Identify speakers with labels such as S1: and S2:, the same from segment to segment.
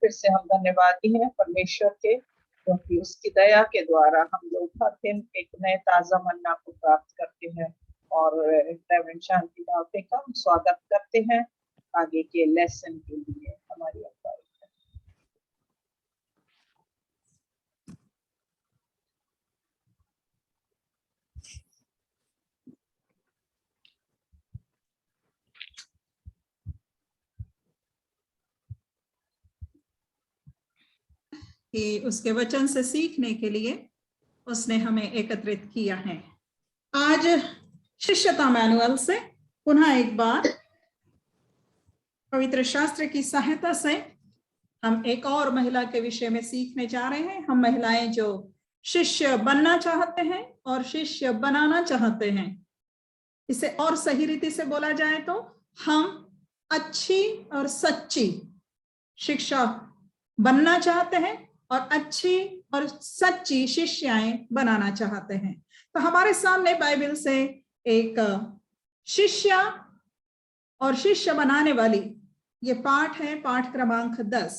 S1: फिर से हम धन्यवादी हैं परमेश्वर के, क्योंकि उसकी दया के द्वारा हम लोग हर दिन एक नए ताजा मन्ना को प्राप्त करते हैं। और रेवरेंड शांति दावते का हम स्वागत करते हैं आगे के लेसन के लिए। हमारी अगुवाई
S2: कि उसके वचन से सीखने के लिए उसने हमें एकत्रित किया है। आज शिष्यता मैनुअल से पुनः एक बार पवित्र शास्त्र की सहायता से हम एक और महिला के विषय में सीखने जा रहे हैं। हम महिलाएं जो शिष्य बनना चाहते हैं और शिष्य बनाना चाहते हैं, इसे और सही रीति से बोला जाए तो हम अच्छी और सच्ची शिक्षा बनना चाहते हैं और अच्छी और सच्ची शिष्याएं बनाना चाहते हैं। तो हमारे सामने बाइबल से एक शिष्या और शिष्य बनाने वाली ये पाठ है, पाठ क्रमांक 10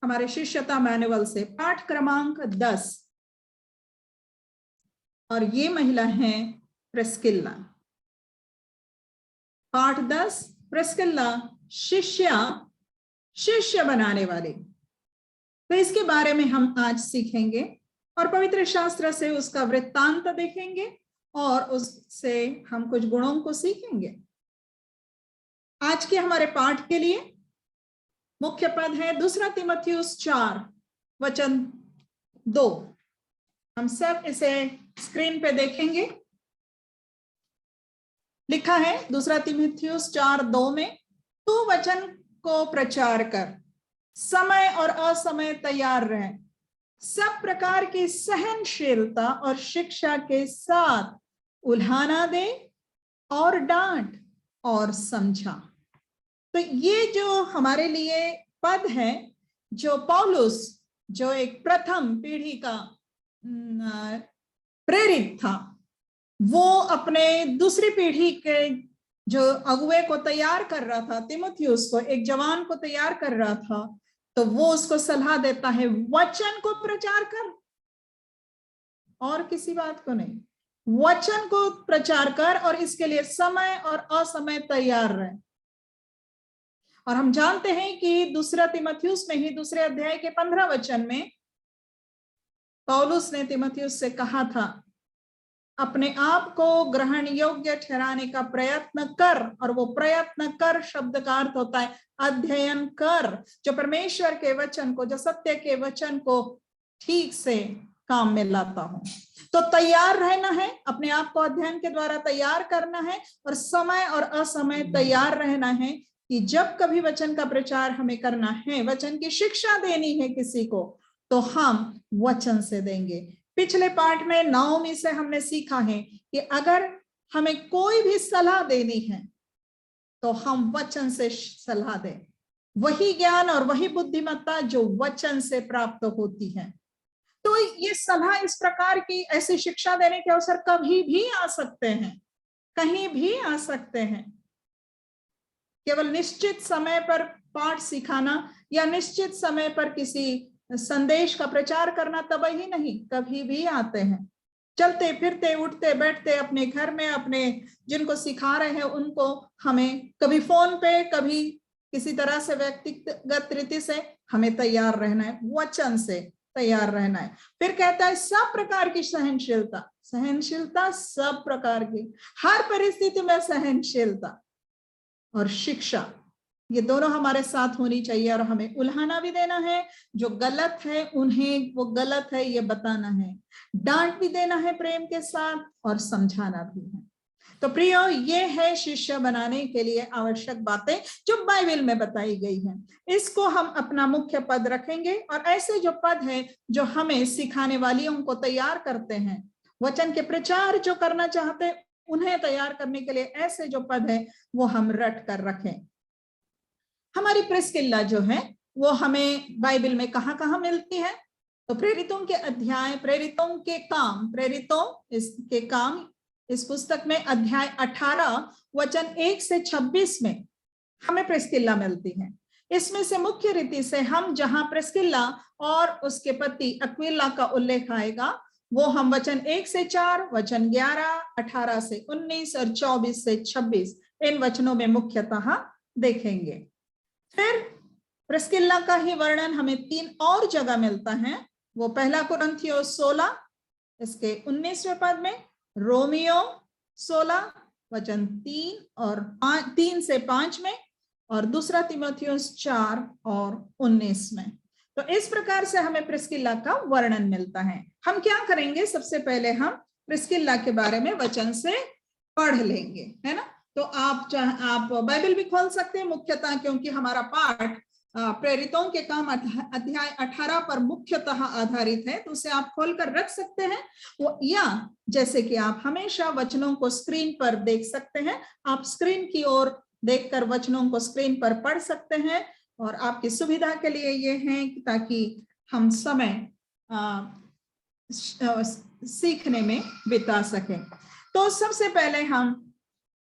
S2: हमारे शिष्यता मैनुअल से, पाठ क्रमांक 10। और ये महिला है प्रिस्किल्ला। पाठ 10 प्रिस्किल्ला शिष्य बनाने वाली। तो इसके बारे में हम आज सीखेंगे और पवित्र शास्त्र से उसका वृत्तांत देखेंगे और उससे हम कुछ गुणों को सीखेंगे। आज के हमारे पाठ के लिए मुख्य पद है 2 तीमुथियुस 4 वचन 2। हम सब इसे स्क्रीन पे देखेंगे। लिखा है 2 तीमुथियुस 4:2 में, तू वचन को प्रचार कर, समय और असमय तैयार रहे, सब प्रकार की सहनशीलता और शिक्षा के साथ उल्हाना दे और डांट और समझा। तो ये जो हमारे लिए पद है, जो पौलुस जो एक प्रथम पीढ़ी का प्रेरित था, वो अपने दूसरी पीढ़ी के जो अगुए को तैयार कर रहा था, तीमुथियुस को, एक जवान को तैयार कर रहा था, तो वो उसको सलाह देता है वचन को प्रचार कर, और किसी बात को नहीं, वचन को प्रचार कर और इसके लिए समय और असमय तैयार रहे। और हम जानते हैं कि 2 तीमुथियुस में ही 2 अध्याय के 15 वचन में पौलुस ने तीमुथियुस से कहा था, अपने आप को ग्रहण योग्य ठहराने का प्रयत्न कर। और वो प्रयत्न कर शब्द का अर्थ होता है अध्ययन कर, जो परमेश्वर के वचन को, जो सत्य के वचन को ठीक से काम में लाता हूं। तो तैयार रहना है, अपने आप को अध्ययन के द्वारा तैयार करना है और समय और असमय तैयार रहना है कि जब कभी वचन का प्रचार हमें करना है, वचन की शिक्षा देनी है किसी को, तो हम वचन से देंगे। पिछले पाठ में नाओमी से हमने सीखा है कि अगर हमें कोई भी सलाह देनी है तो हम वचन से सलाह दें। वही ज्ञान और वही बुद्धिमत्ता जो वचन से प्राप्त होती है। तो ये सलाह इस प्रकार की, ऐसी शिक्षा देने के अवसर कभी भी आ सकते हैं, कहीं भी आ सकते हैं। केवल निश्चित समय पर पाठ सिखाना या निश्चित समय पर किसी संदेश का प्रचार करना तब ही नहीं, कभी भी आते हैं। चलते फिरते, उठते बैठते अपने घर में, अपने जिनको सिखा रहे हैं उनको हमें कभी फोन पे, कभी किसी तरह से व्यक्तिगत रीति से हमें तैयार रहना है, वचन से तैयार रहना है। फिर कहता है सब प्रकार की सहनशीलता, सहनशीलता सब प्रकार की, हर परिस्थिति में सहनशीलता और शिक्षा, ये दोनों हमारे साथ होनी चाहिए। और हमें उल्हाना भी देना है, जो गलत है उन्हें वो गलत है ये बताना है, डांट भी देना है प्रेम के साथ और समझाना भी है। तो प्रियो, ये है शिष्य बनाने के लिए आवश्यक बातें जो बाइबल में बताई गई हैं। इसको हम अपना मुख्य पद रखेंगे और ऐसे जो पद है जो हमें सिखाने वालियों को तैयार करते हैं, वचन के प्रचार जो करना चाहते हैं उन्हें तैयार करने के लिए ऐसे जो पद है वो हम रट कर रखें। हमारी प्रिस्किल्ला जो है वो हमें बाइबल में कहाँ कहाँ मिलती है? तो प्रेरितों के अध्याय, प्रेरितों के काम, प्रेरितों इसके काम, इस पुस्तक में अध्याय 18 वचन 1 से 26 में हमें प्रिस्किल्ला मिलती है। इसमें से मुख्य रीति से हम जहां प्रिस्किल्ला और उसके पति अक्विला का उल्लेख आएगा वो हम वचन 1 से 4, वचन 11, 18 से 19 और 24 से 26 इन वचनों में मुख्यतः देखेंगे। फिर प्रिस्किल्ला का ही वर्णन हमें 3 और जगह मिलता है। वो पहला कुरिन्थियों 16 इसके 19वें पद में, रोमियो 16 वचन 3 से 5 में, और दूसरा तीमुथियुस 4 और 19 में। तो इस प्रकार से हमें प्रिस्किल्ला का वर्णन मिलता है। हम क्या करेंगे, सबसे पहले हम प्रिस्किल्ला के बारे में वचन से पढ़ लेंगे, है ना। तो आप बाइबल भी खोल सकते हैं मुख्यतः, क्योंकि हमारा पाठ प्रेरितों के काम अध्याय 18 पर मुख्यतः आधारित है, तो उसे आप खोलकर रख सकते हैं। वो या जैसे कि आप हमेशा वचनों को स्क्रीन पर देख सकते हैं, आप स्क्रीन की ओर देखकर वचनों को स्क्रीन पर पढ़ सकते हैं, और आपकी सुविधा के लिए ये है ताकि हम समय सीखने में बिता सकें। तो सबसे पहले हम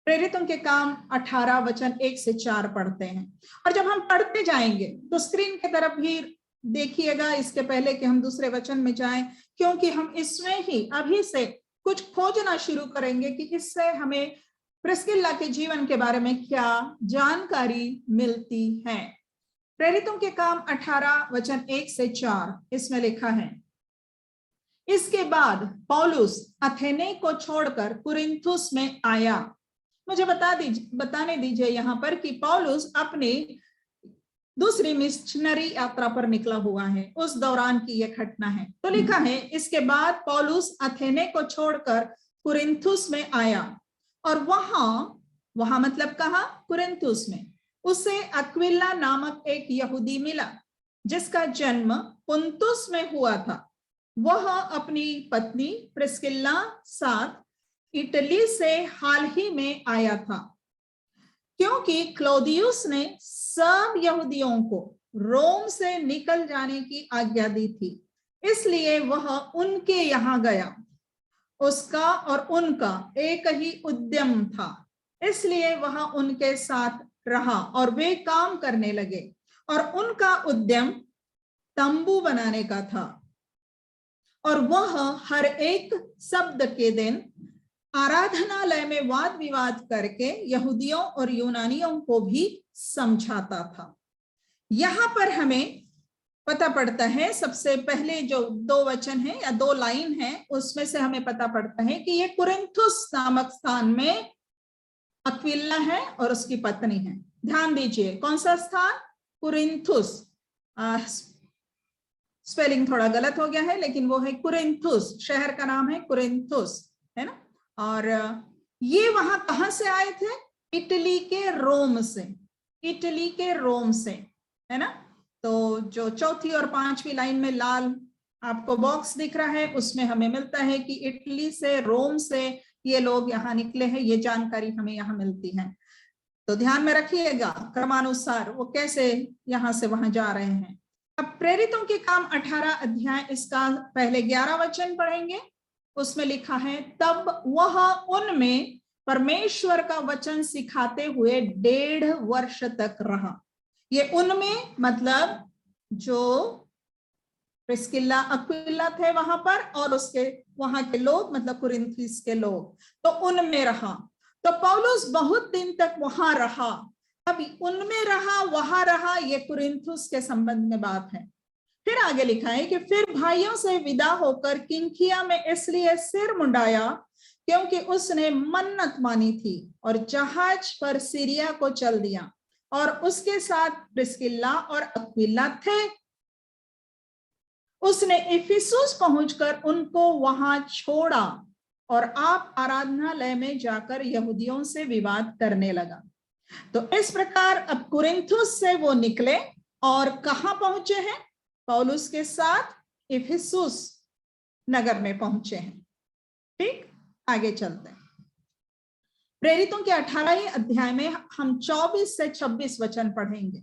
S2: प्रेरितों के काम 18 वचन 1 से 4 पढ़ते हैं, और जब हम पढ़ते जाएंगे तो स्क्रीन की तरफ भी देखिएगा इसके पहले कि हम दूसरे वचन में जाएं, क्योंकि हम इसमें ही अभी से कुछ खोजना शुरू करेंगे कि इससे हमें प्रिस्किल्ला के जीवन के बारे में क्या जानकारी मिलती है। प्रेरितों के काम 18 वचन 1 से 4 इसमें लिखा है, इसके बाद पौलुस अथेने को छोड़कर कुरिन्थुस में आया। मुझे बताने दीजिए यहाँ पर कि पौलुस अपनी दूसरी मिशनरी यात्रा पर निकला हुआ है, उस दौरान की यह घटना है। तो लिखा है, इसके बाद पौलुस अथेने को छोड़कर कुरिन्थुस में आया, और वहां मतलब कहा, कुरिन्थुस में उसे अक्विला नामक एक यहूदी मिला जिसका जन्म पुन्तुस में हुआ था। वह अपनी पत्नी प्रिस्किल्ला साथ इटली से हाल ही में आया था, क्योंकि क्लौदियुस ने सब यहूदियों को रोम से निकल जाने की आज्ञा दी थी, इसलिए वह उनके यहाँ गया। उसका और उनका एक ही उद्यम था, इसलिए वह उनके साथ रहा और वे काम करने लगे, और उनका उद्यम तंबू बनाने का था। और वह हर एक शब्द के दिन आराधनालय में वाद विवाद करके यहूदियों और यूनानियों को भी समझाता था। यहां पर हमें पता पड़ता है, सबसे पहले जो 2 वचन है या 2 लाइन है उसमें से हमें पता पड़ता है कि ये कुरिन्थुस नामक स्थान में अक्विला है और उसकी पत्नी है। ध्यान दीजिए, कौन सा स्थान, कुरिन्थुस। स्पेलिंग थोड़ा गलत हो गया है, लेकिन वो है कुरिन्थुस, शहर का नाम है कुरिन्थुस, है ना। और ये वहां कहां से आए थे, इटली के रोम से, इटली के रोम से, है ना। तो जो चौथी और 5वीं लाइन में लाल आपको बॉक्स दिख रहा है उसमें हमें मिलता है कि इटली से, रोम से ये लोग यहाँ निकले हैं, ये जानकारी हमें यहाँ मिलती है। तो ध्यान में रखिएगा क्रमानुसार वो कैसे यहाँ से वहां जा रहे हैं। अब प्रेरितों के काम 18 अध्याय इसका पहले 11 वचन पढ़ेंगे। उसमें लिखा है, तब वह उनमें परमेश्वर का वचन सिखाते हुए 1.5 वर्ष तक रहा। ये उनमें मतलब जो प्रिस्किल्ला अक्विला थे वहां पर, और उसके वहां के लोग मतलब कुरिन्थुस के लोग, तो उनमें रहा। तो पौलुस बहुत दिन तक वहां रहा। अब उनमें रहा, वहां रहा, ये कुरिन्थुस के संबंध में बात है। फिर आगे लिखा है कि फिर भाइयों से विदा होकर किंखिया में इसलिए सिर मुंडाया क्योंकि उसने मन्नत मानी थी, और जहाज पर सीरिया को चल दिया, और उसके साथ प्रिस्किल्ला और अक्विला थे। उसने इफिसुस पहुंचकर उनको वहां छोड़ा, और आप आराधनालय में जाकर यहूदियों से विवाद करने लगा। तो इस प्रकार अब कुरिन्थुस से वो निकले और कहां पहुंचे हैं, पौलुस के साथ इफिसुस नगर में पहुंचे हैं। ठीक, आगे चलते हैं। प्रेरितों के 18वें अध्याय में हम 24 से 26 वचन पढ़ेंगे।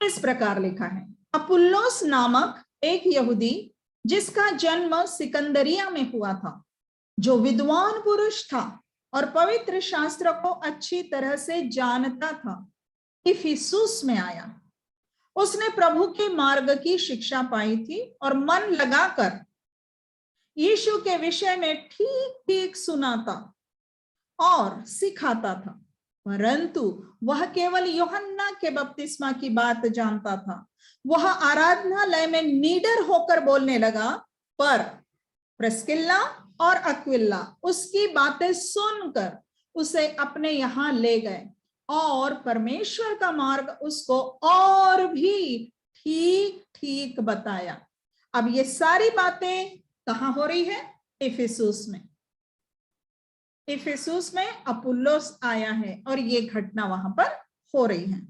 S2: इस प्रकार लिखा है, अपुल्लोस नामक एक यहूदी जिसका जन्म सिकंदरिया में हुआ था, जो विद्वान पुरुष था और पवित्र शास्त्र को अच्छी तरह से जानता था, इफिसुस में आया। उसने प्रभु के मार्ग की शिक्षा पाई थी और मन लगाकर यीशु के विषय में ठीक ठीक सुनाता और सिखाता था, परंतु वह केवल यूहन्ना के बपतिस्मा की बात जानता था। वह आराधनालय में निडर होकर बोलने लगा, पर प्रिस्किल्ला और अक्विला उसकी बातें सुनकर उसे अपने यहां ले गए और परमेश्वर का मार्ग उसको और भी ठीक ठीक बताया। अब ये सारी बातें कहां हो रही है? इफिसुस में। इफिसुस में अपुल्लोस आया है और ये घटना वहां पर हो रही है।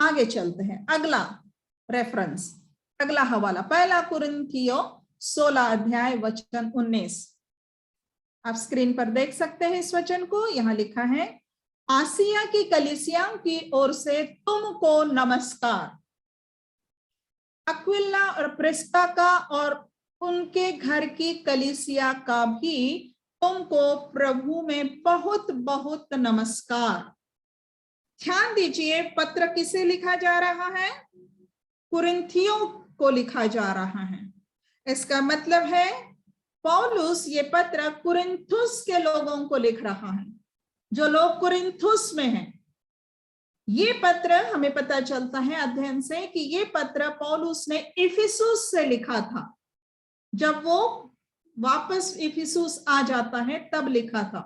S2: आगे चलते हैं, अगला रेफरेंस, अगला हवाला, पहला कुरिन्थियो 16 अध्याय वचन 19। आप स्क्रीन पर देख सकते हैं इस वचन को। यहां लिखा है, आसिया की कलीसियाओं की ओर से तुमको नमस्कार। अक्विला और प्रिस्का का और उनके घर की कलीसिया का भी तुमको प्रभु में बहुत बहुत नमस्कार। ध्यान दीजिए, पत्र किसे लिखा जा रहा है? कुरिन्थियों को लिखा जा रहा है। इसका मतलब है पौलुस ये पत्र कुरिन्थुस के लोगों को लिख रहा है, जो लोग कुरिन्थुस में हैं। ये पत्र हमें पता चलता है अध्ययन से कि ये पत्र पौलुस ने इफिसुस से लिखा था। जब वो वापस इफिसुस आ जाता है तब लिखा था।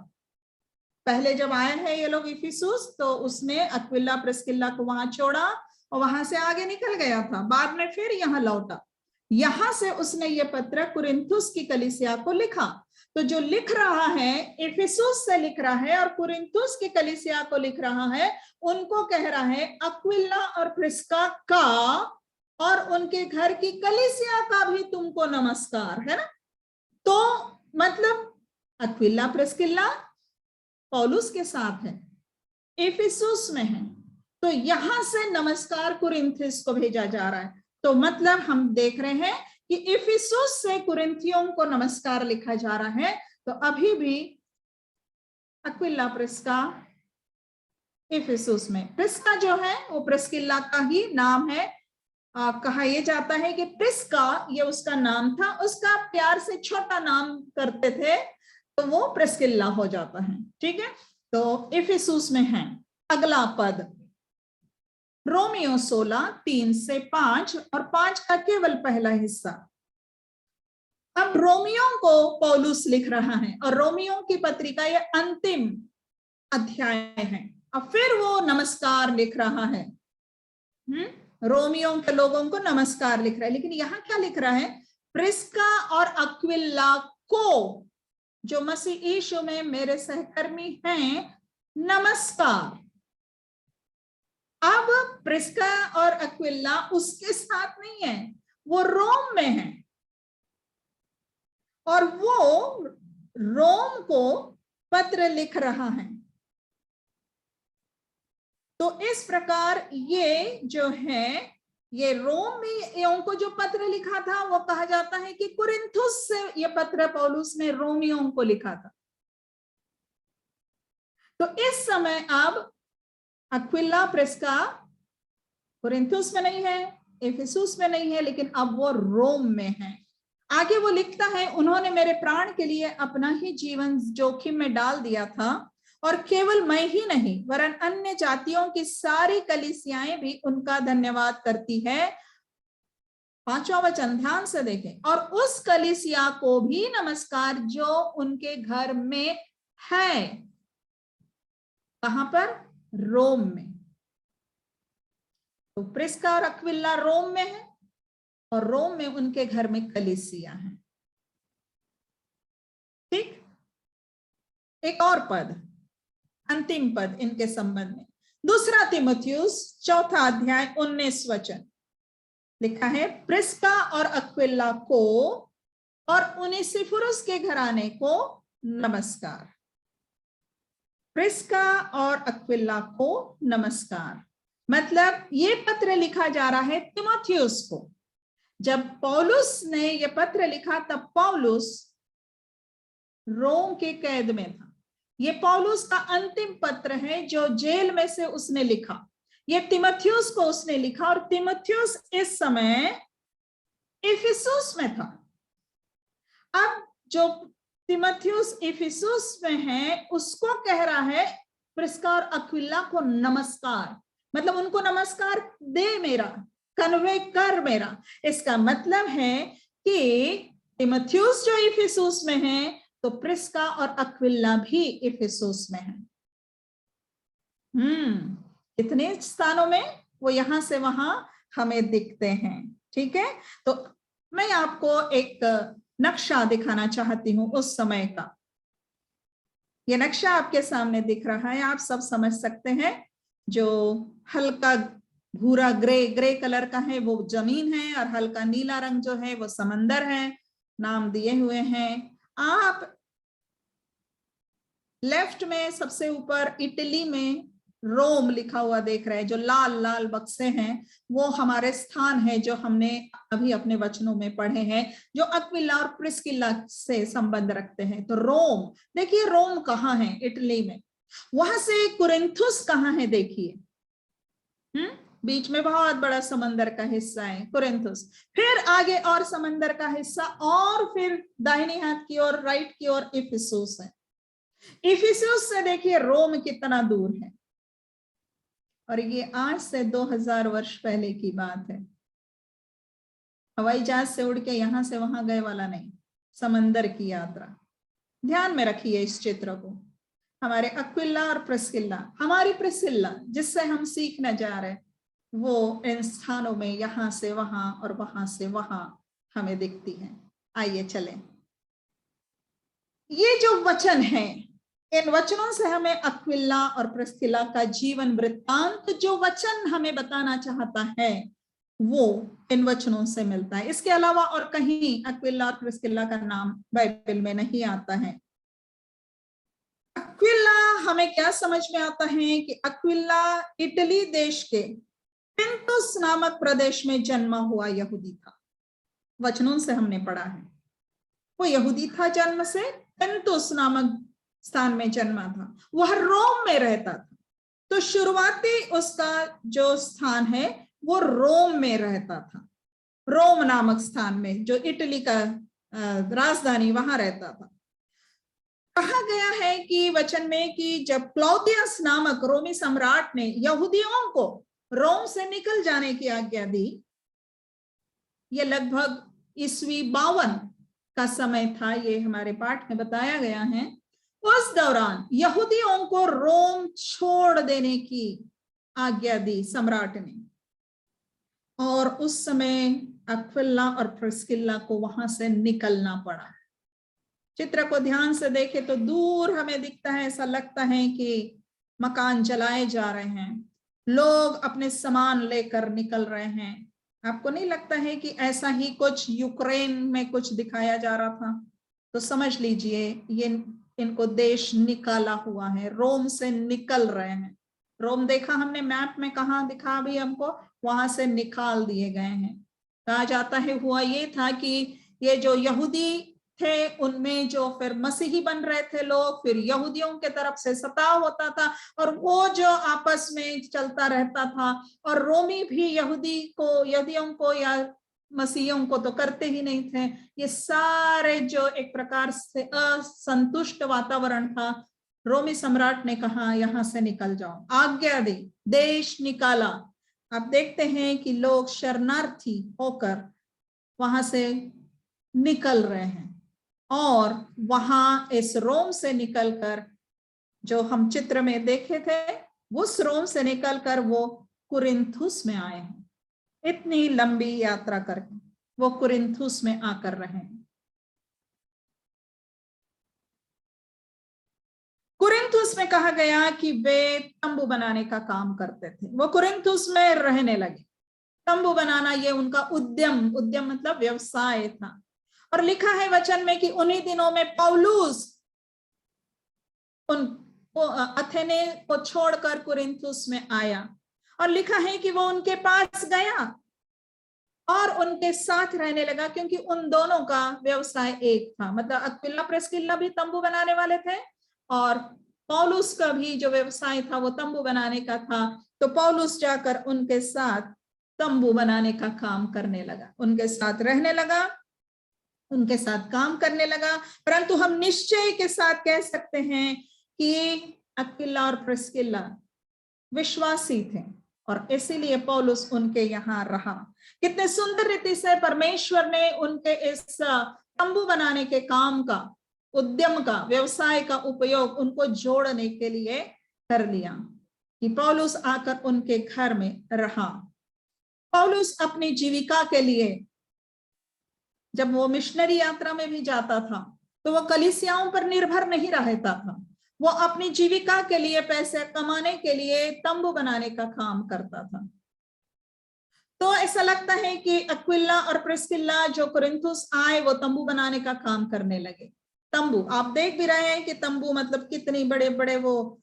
S2: पहले जब आए हैं ये लोग इफिसुस, तो उसने अक्विला प्रिस्किल्ला को वहां छोड़ा और वहां से आगे निकल गया था। बाद में फिर यहाँ लौटा। यहां से उसने ये पत्र कुरिन्थुस की कलीसिया को लिखा। तो जो लिख रहा है इफिसुस से लिख रहा है और कुरिन्थुस की कलीसिया को लिख रहा है, उनको कह रहा है अक्विला और प्रिस्का का और उनके घर की कलीसिया का भी तुमको नमस्कार, है ना। तो मतलब अक्विला प्रिस्किल्ला पौलुस के साथ है, इफिसुस में है, तो यहां से नमस्कार कुरिन्थुस को भेजा जा रहा है। तो मतलब हम देख रहे हैं कि इफिसुस से कुरिन्थियों को नमस्कार लिखा जा रहा है। तो अभी भी अक्विला प्रिस्का इफिसुस में। प्रिस्का जो है वो प्रिस्किल्ला का ही नाम है। कहा यह जाता है कि प्रिस्का ये उसका नाम था, उसका प्यार से छोटा नाम करते थे तो वो प्रिस्किल्ला हो जाता है। ठीक है, तो इफिसुस में है। अगला पद रोमियो 16 3 से 5 और 5 का केवल पहला हिस्सा। अब रोमियो को पौलुस लिख रहा है और रोमियो की पत्रिका ये अंतिम अध्याय है। अब फिर वो नमस्कार लिख रहा है, रोमियो के लोगों को नमस्कार लिख रहा है। लेकिन यहां क्या लिख रहा है? प्रिस्का और अक्विला को, जो मसीह यीशु में मेरे सहकर्मी हैं, नमस्कार। अब प्रिस्का और अक्विला उसके साथ नहीं है, वो रोम में है और वो रोम को पत्र लिख रहा है। तो इस प्रकार ये जो है, ये रोम में को जो पत्र लिखा था वो कहा जाता है कि कुरिन्थुस से ये पत्र पौलुस ने रोमियों को लिखा था। तो इस समय अब अक्विला प्रिस्का कुरिन्थुस में नहीं है, इफिसुस में नहीं है, लेकिन अब वो रोम में है। आगे वो लिखता है, उन्होंने मेरे प्राण के लिए अपना ही जीवन जोखिम में डाल दिया था और केवल मैं ही नहीं वरन अन्य जातियों की सारी कलीसियाएं भी उनका धन्यवाद करती है। 5वां वचन ध्यान से देखें, और उस कलीसिया को भी नमस्कार जो उनके घर में है। कहां पर? रोम में। तो प्रिस्का और अक्विला रोम में है और रोम में उनके घर में कलीसिया है। ठीक, एक और पद, अंतिम पद इनके संबंध में, 2 तीमुथियुस 4 अध्याय 19 वचन लिखा है, प्रिस्का और अक्विला को और उनेसिफुरुस के घराने को नमस्कार। प्रिस्का और अक्विला को नमस्कार। मतलब ये पत्र लिखा जा रहा है तीमुथियुस को। जब पौलुस ने ये पत्र लिखा तब पौलुस रोम के कैद में था। ये पौलुस का अंतिम पत्र है जो जेल में से उसने लिखा। ये तीमुथियुस को उसने लिखा, और तीमुथियुस इस समय इफिसुस में था। अब जो तीमुथियुस इफिसुस में है, उसको कह रहा है प्रिस्का और अक्विला को नमस्कार, मतलब उनको नमस्कार दे मेरा, कन्वे कर मेरा। इसका मतलब है कि तीमुथियुस जो इफिसुस में है, तो प्रिस्का और अक्विला भी इफिसुस में है। इतने स्थानों में वो यहां से वहां हमें दिखते हैं। ठीक है, तो मैं आपको एक नक्शा दिखाना चाहती हूं उस समय का। ये नक्शा आपके सामने दिख रहा है, आप सब समझ सकते हैं। जो हल्का भूरा ग्रे कलर का है वो जमीन है, और हल्का नीला रंग जो है वो समंदर है, नाम दिए हुए हैं। आप लेफ्ट में सबसे ऊपर इटली में रोम लिखा हुआ देख रहे हैं। जो लाल लाल बक्से हैं वो हमारे स्थान है जो हमने अभी अपने वचनों में पढ़े हैं, जो अक्विला और प्रिस्किला से संबंध रखते हैं। तो रोम, देखिए रोम कहाँ है? इटली में। वहां से कुरिन्थुस कहाँ है? देखिए, बीच में बहुत बड़ा समंदर का हिस्सा है कुरिन्थुस। फिर आगे और समंदर का हिस्सा, और फिर दाहिने हाथ की ओर, राइट की ओर इफिसुस है। इफिसुस से देखिए रोम कितना दूर है, और ये आज से 2000 वर्ष पहले की बात है। हवाई जहाज से उड़ के यहां से वहां गए वाला नहीं, समंदर की यात्रा। ध्यान में रखिए इस चित्र को। हमारे अक्विला और प्रिस्किला, हमारी प्रिस्किला जिससे हम सीखने जा रहे हैं, वो इन स्थानों में यहां से वहां और वहां से वहां हमें दिखती है। आइए चलें। ये जो वचन है, इन वचनों से हमें अक्विला और प्रिस्किला का जीवन वृत्तांत, जो वचन हमें बताना चाहता है, वो इन वचनों से मिलता है। इसके अलावा और कहीं अक्विला और प्रिस्किला का नाम बाइबल में नहीं आता है। अक्विला हमें क्या समझ में आता है कि अक्विला इटली देश के पिंतुस नामक प्रदेश में जन्मा हुआ यहूदी था। वचनों से हमने पढ़ा है वो यहूदी था जन्म से, पिंतुस नामक स्थान में जन्मा था। वह रोम में रहता था। तो शुरुआती उसका जो स्थान है वो रोम में रहता था। रोम नामक स्थान में, जो इटली का राजधानी, वहां रहता था। कहा गया है कि वचन में कि जब क्लौदियस नामक रोमी सम्राट ने यहूदियों को रोम से निकल जाने की आज्ञा दी, यह लगभग ईस्वी 52 का समय था, ये हमारे पाठ में बताया गया है। उस दौरान यहूदियों को रोम छोड़ देने की आज्ञा दी सम्राट ने, और उस समय अक्विला और प्रिस्किला को वहां से निकलना पड़ा। चित्र को ध्यान से देखें तो दूर हमें दिखता है, ऐसा लगता है कि मकान जलाए जा रहे हैं, लोग अपने सामान लेकर निकल रहे हैं। आपको नहीं लगता है कि ऐसा ही कुछ यूक्रेन में कुछ दिखाया जा रहा था? तो समझ लीजिए ये इनको देश निकाला हुआ है, रोम से निकल रहे हैं। रोम देखा हमने मैप में, कहाँ दिखा भी हमको? वहां से निकाल दिए गए हैं। कहा जाता है हुआ ये था कि ये जो यहूदी थे उनमें जो फिर मसीही बन रहे थे लोग, फिर यहूदियों के तरफ से सताव होता था, और वो जो आपस में चलता रहता था, और रोमी भी यहूदियों को या मसीहियों को तो करते ही नहीं थे। ये सारे जो एक प्रकार से असंतुष्ट वातावरण था, रोमी सम्राट ने कहा यहां से निकल जाओ, आज्ञा दी, देश निकाला। आप देखते हैं कि लोग शरणार्थी होकर वहां से निकल रहे हैं, और वहां इस रोम से निकलकर, जो हम चित्र में देखे थे, उस रोम से निकलकर वो कुरिन्थुस में आए हैं। इतनी लंबी यात्रा करके वो कुरिन्थुस में आकर रहे हैं। कुरिन्थुस में कहा गया कि वे तंबू बनाने का काम करते थे। वो कुरिन्थुस में रहने लगे। तंबू बनाना ये उनका उद्यम मतलब व्यवसाय था। और लिखा है वचन में कि उन्हीं दिनों में पौलुस अथेने को छोड़कर कुरिन्थुस में आया, और लिखा है कि वो उनके पास गया और उनके साथ रहने लगा, क्योंकि उन दोनों का व्यवसाय एक था। मतलब अक्विला प्रिस्किला भी तंबू बनाने वाले थे, और पौलुस का भी जो व्यवसाय था वो तंबू बनाने का था, तो पौलुस जाकर उनके साथ तंबू बनाने का काम करने लगा, उनके साथ रहने लगा, उनके साथ काम करने लगा। परंतु हम निश्चय के साथ कह सकते हैं कि अक्विला और प्रिस्किल्ला विश्वासी थे और इसीलिए पौलुस उनके यहाँ रहा। कितने सुंदर रीति से परमेश्वर ने उनके इस तंबू बनाने के काम का, उद्यम का, व्यवसाय का उपयोग उनको जोड़ने के लिए कर लिया कि पौलुस आकर उनके घर में रहा। पौलुस अपनी जीविका के लिए जब वो मिशनरी यात्रा में भी जाता था तो वो कलीसियाओं पर निर्भर नहीं रहता था, वो अपनी जीविका के लिए, पैसे कमाने के लिए तंबू बनाने का काम करता था। तो ऐसा लगता है कि अक्विला और प्रिस्किल्ला जो कुरिन्थुस आए वो तंबू बनाने का काम करने लगे। तंबू आप देख भी रहे हैं कि तंबू मतलब कितनी बड़े बड़े, वो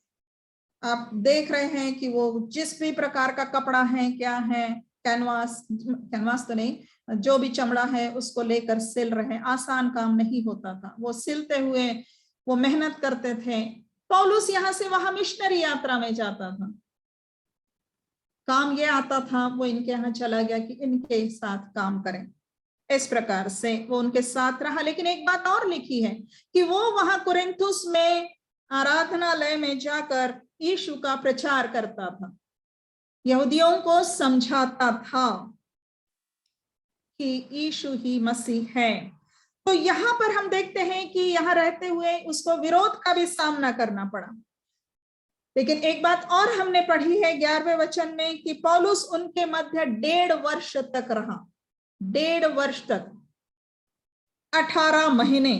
S2: आप देख रहे हैं कि वो जिस भी प्रकार का कपड़ा है, क्या है, कैनवास तो नहीं, जो भी चमड़ा है उसको लेकर सिल रहे हैं। आसान काम नहीं होता था, वो सिलते हुए वो मेहनत करते थे। पौलुस यहां से वहां मिशनरी यात्रा में जाता था, काम ये आता था, वो इनके यहाँ चला गया कि इनके साथ काम करें। इस प्रकार से वो उनके साथ रहा। लेकिन एक बात और लिखी है कि वो वहां कुरिन्थुस में आराधनालय में जाकर यीशु का प्रचार करता था, यहूदियों को समझाता था कि यीशु ही मसीह है। तो यहां पर हम देखते हैं कि यहां रहते हुए उसको विरोध का भी सामना करना पड़ा। लेकिन एक बात और हमने पढ़ी है 11वें वचन में कि पौलुस उनके मध्य 1.5 वर्ष तक रहा। 1.5 वर्ष तक, 18 महीने,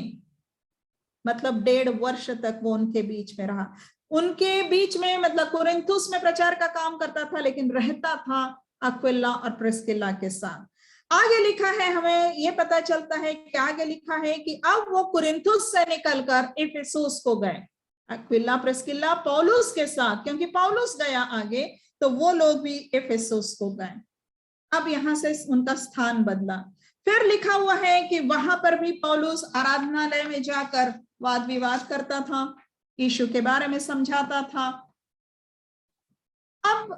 S2: मतलब 1.5 वर्ष तक वो उनके बीच में रहा। उनके बीच में मतलब कुरिन्थुस में प्रचार का काम करता था, लेकिन रहता था अक्विला और प्रिस्किल्ला के साथ। आगे लिखा है, हमें यह पता चलता है कि आगे लिखा है कि अब वो कुरिन्थुस से निकलकर इफिसुस को गए। अक्विला प्रिस्किल्ला पौलुस के साथ, क्योंकि पौलुस गया आगे, तो वो लोग भी इफिसुस को गए। अब यहां से उनका स्थान बदला। फिर लिखा हुआ है कि वहां पर भी पौलुस आराधनालय में जाकर वाद विवाद करता था, यीशु के बारे में समझाता था। अब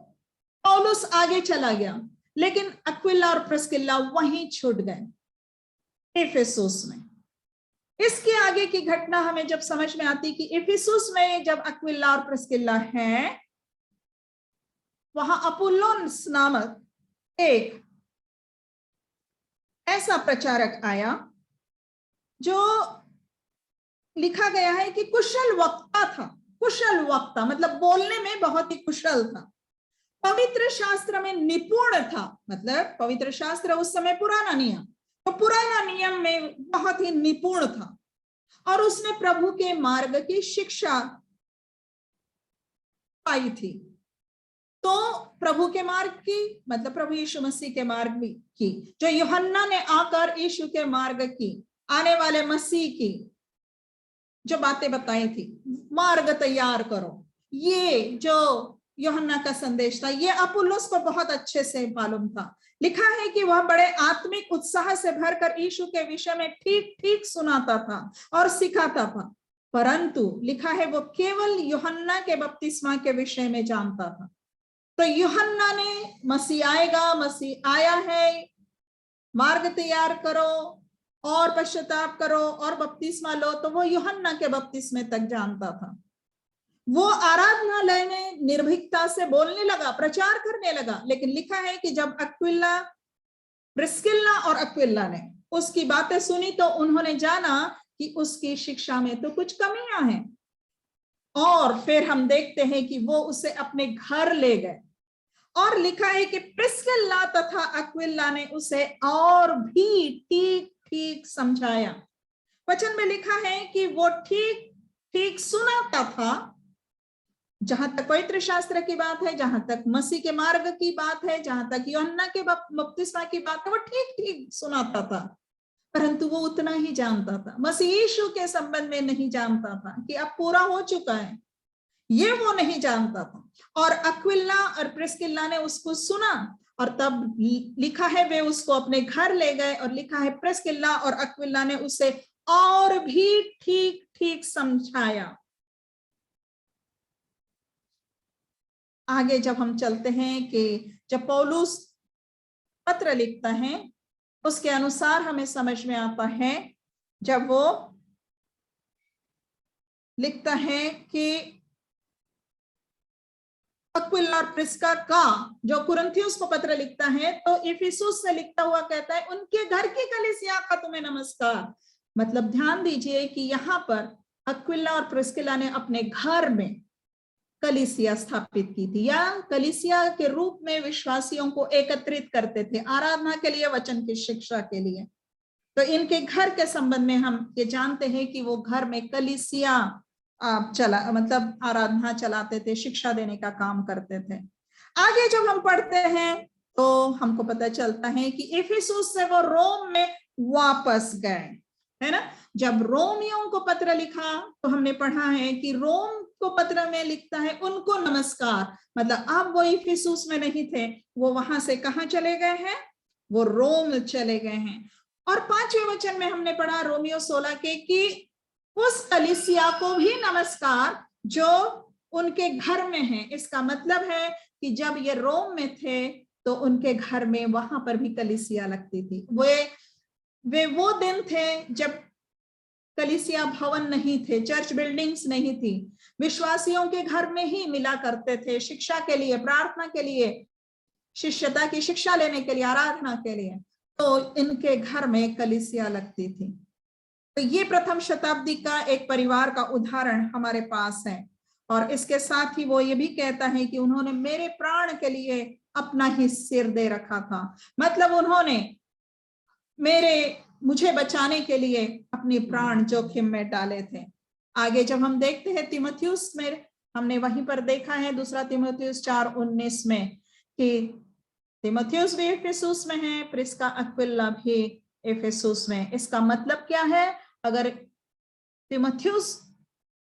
S2: पौलुस आगे चला गया, लेकिन अक्विला और प्रिस्किल्ला वहीं छूट गए इफिसुस में। इसके आगे की घटना हमें जब समझ में आती कि इफिसुस में जब अक्विला और प्रिस्किल्ला हैं, वहां अपुल्लोस नामक एक ऐसा प्रचारक आया जो लिखा गया है कि कुशल वक्ता था। कुशल वक्ता मतलब बोलने में बहुत ही कुशल था, पवित्र शास्त्र में निपुण था। मतलब पवित्र शास्त्र उस समय पुराना नियम, तो पुराना नियम में बहुत ही निपुण था और उसने प्रभु के मार्ग की शिक्षा पाई थी। तो प्रभु के मार्ग की मतलब प्रभु यीशु मसीह के मार्ग की, जो यूहन्ना ने आकर यीशु के मार्ग की, आने वाले मसीह की जो बातें बताई थी, मार्ग तैयार करो, ये जो यूहन्ना का संदेश था, ये अपुल्लोस को बहुत अच्छे से मालूम था। लिखा है कि वह बड़े आत्मिक उत्साह से भरकर यीशु के विषय में ठीक ठीक सुनाता था और सिखाता था। परंतु लिखा है वो केवल यूहन्ना के बपतिस्मा के विषय में जानता था। तो यूहन्ना ने मसीह आएगा, मसीह आया है, मार्ग तैयार करो और पश्चाताप करो और बपतिस्मा लो, तो वो यूहन्ना के बपतिस्मे तक जानता था। वो आराधनालय में निर्भीकता से बोलने लगा, प्रचार करने लगा। लेकिन लिखा है कि जब अक्विला, प्रिस्किल्ला और अक्विला ने उसकी बातें सुनी तो उन्होंने जाना कि उसकी शिक्षा में तो कुछ कमियां हैं, और फिर हम देखते हैं कि वो उसे अपने घर ले गए। और लिखा है कि प्रिस्किल्ला तथा अक्विला ने उसे और भी ठीक ठीक समझाया। वचन में लिखा है कि वो ठीक ठीक सुनाता था। जहां तक पवित्र शास्त्र की बात है, जहां तक मसीह के मार्ग की बात है, जहां तक यूहन्ना के बपतिस्मा की बात है, वो ठीक ठीक सुनाता था। परंतु वो उतना ही जानता था, मसीह यीशु के संबंध में नहीं जानता था कि अब पूरा हो चुका है, ये वो नहीं जानता था। और अक्विला और प्रिस्किल्ला ने उसको सुना और तब लिखा है वे उसको अपने घर ले गए, और लिखा है प्रिस्किल्ला और अक्विला ने उसे और भी ठीक ठीक समझाया। आगे जब हम चलते हैं कि जब पौलुस पत्र लिखता है उसके अनुसार हमें समझ में आता है, जब वो लिखता है कि अक्विला और प्रिस्का का, जो कुरिन्थियुस को पत्र लिखता है तो इफिसुस से लिखता हुआ कहता है उनके घर की कलीसिया का तुम्हें नमस्कार। मतलब ध्यान दीजिए कि यहाँ पर अक्विला और प्रिस्किला ने अपने घर में कलीसिया स्थापित की थी, या कलीसिया के रूप में विश्वासियों को एकत्रित करते थे आराधना के लिए, वचन की शिक्षा के लिए। तो इनके घर के संबंध में हम ये जानते हैं कि वो घर में कलीसिया चला, मतलब आराधना चलाते थे, शिक्षा देने का काम करते थे। आगे जब हम पढ़ते हैं तो हमको पता चलता है कि इफिसुस से वो रोम में वापस गए, है ना। जब रोमियों को पत्र लिखा तो हमने पढ़ा है कि रोम को पत्र में लिखता है उनको नमस्कार, मतलब अब वो इफिसुस में नहीं थे, वो वहां से कहाँ चले गए हैं, वो रोम चले गए हैं। और 5वें वचन में हमने पढ़ा रोमियो 16 के कि उस कलीसिया को भी नमस्कार जो उनके घर में है। इसका मतलब है कि जब ये रोम में थे तो उनके घर में वहां पर भी कलीसिया लगती थी। वे वो दिन थे जब कलीसिया भवन नहीं थे, चर्च बिल्डिंग्स नहीं थी, विश्वासियों के घर में ही मिला करते थे शिक्षा के लिए, प्रार्थना के लिए, शिष्यता की शिक्षा लेने के लिए, आराधना के लिए। तो इनके घर में कलीसिया लगती थी। तो ये प्रथम शताब्दी का एक परिवार का उदाहरण हमारे पास है। और इसके साथ ही वो ये भी कहता है कि उन्होंने मेरे प्राण के लिए अपना ही सिर दे रखा था, मतलब उन्होंने मुझे बचाने के लिए अपने प्राण जोखिम में डाले थे। आगे जब हम देखते हैं तीमुथियुस में, हमने वहीं पर देखा है 2 तीमुथियुस 4:19 में कि तीमुथियुस भी इफिसुस में है, प्रिस्का अक्विला भी इफिसुस में। इसका मतलब क्या है, अगर तीमुथियुस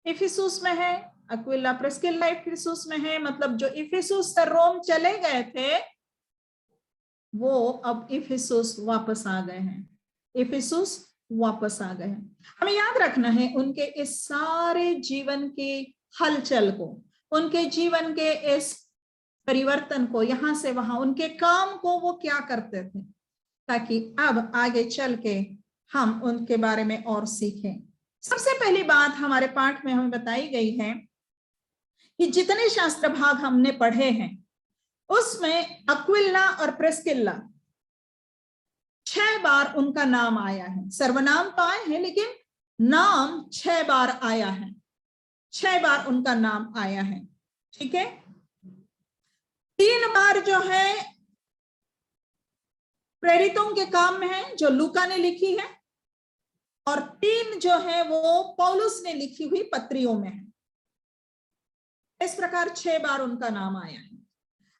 S2: इफिसुस में है, अक्विला प्रिस्किला इफिसुस में है, मतलब जो इफिसुस से रोम चले गए थे वो अब इफिसुस वापस आ गए हैं, इफिसुस वापस आ गए हैं। हमें याद रखना है उनके इस सारे जीवन के हलचल को, उनके जीवन के इस परिवर्तन को, यहां से वहां उनके काम को वो क्या करते थे, ताकि अब आगे चल के हम उनके बारे में और सीखें। सबसे पहली बात हमारे पाठ में हमें बताई गई है कि जितने शास्त्र भाग हमने पढ़े हैं उसमें अक्विला और प्रिस्किला 6 बार उनका नाम आया है। सर्वनाम तो आए हैं लेकिन नाम 6 बार आया है, 6 बार उनका नाम आया है, ठीक है। 3 बार जो है प्रेरितों के काम में है जो लूका ने लिखी है, और 3 जो है वो पौलुस ने लिखी हुई पत्रियों में है। इस प्रकार 6 बार उनका नाम आया है।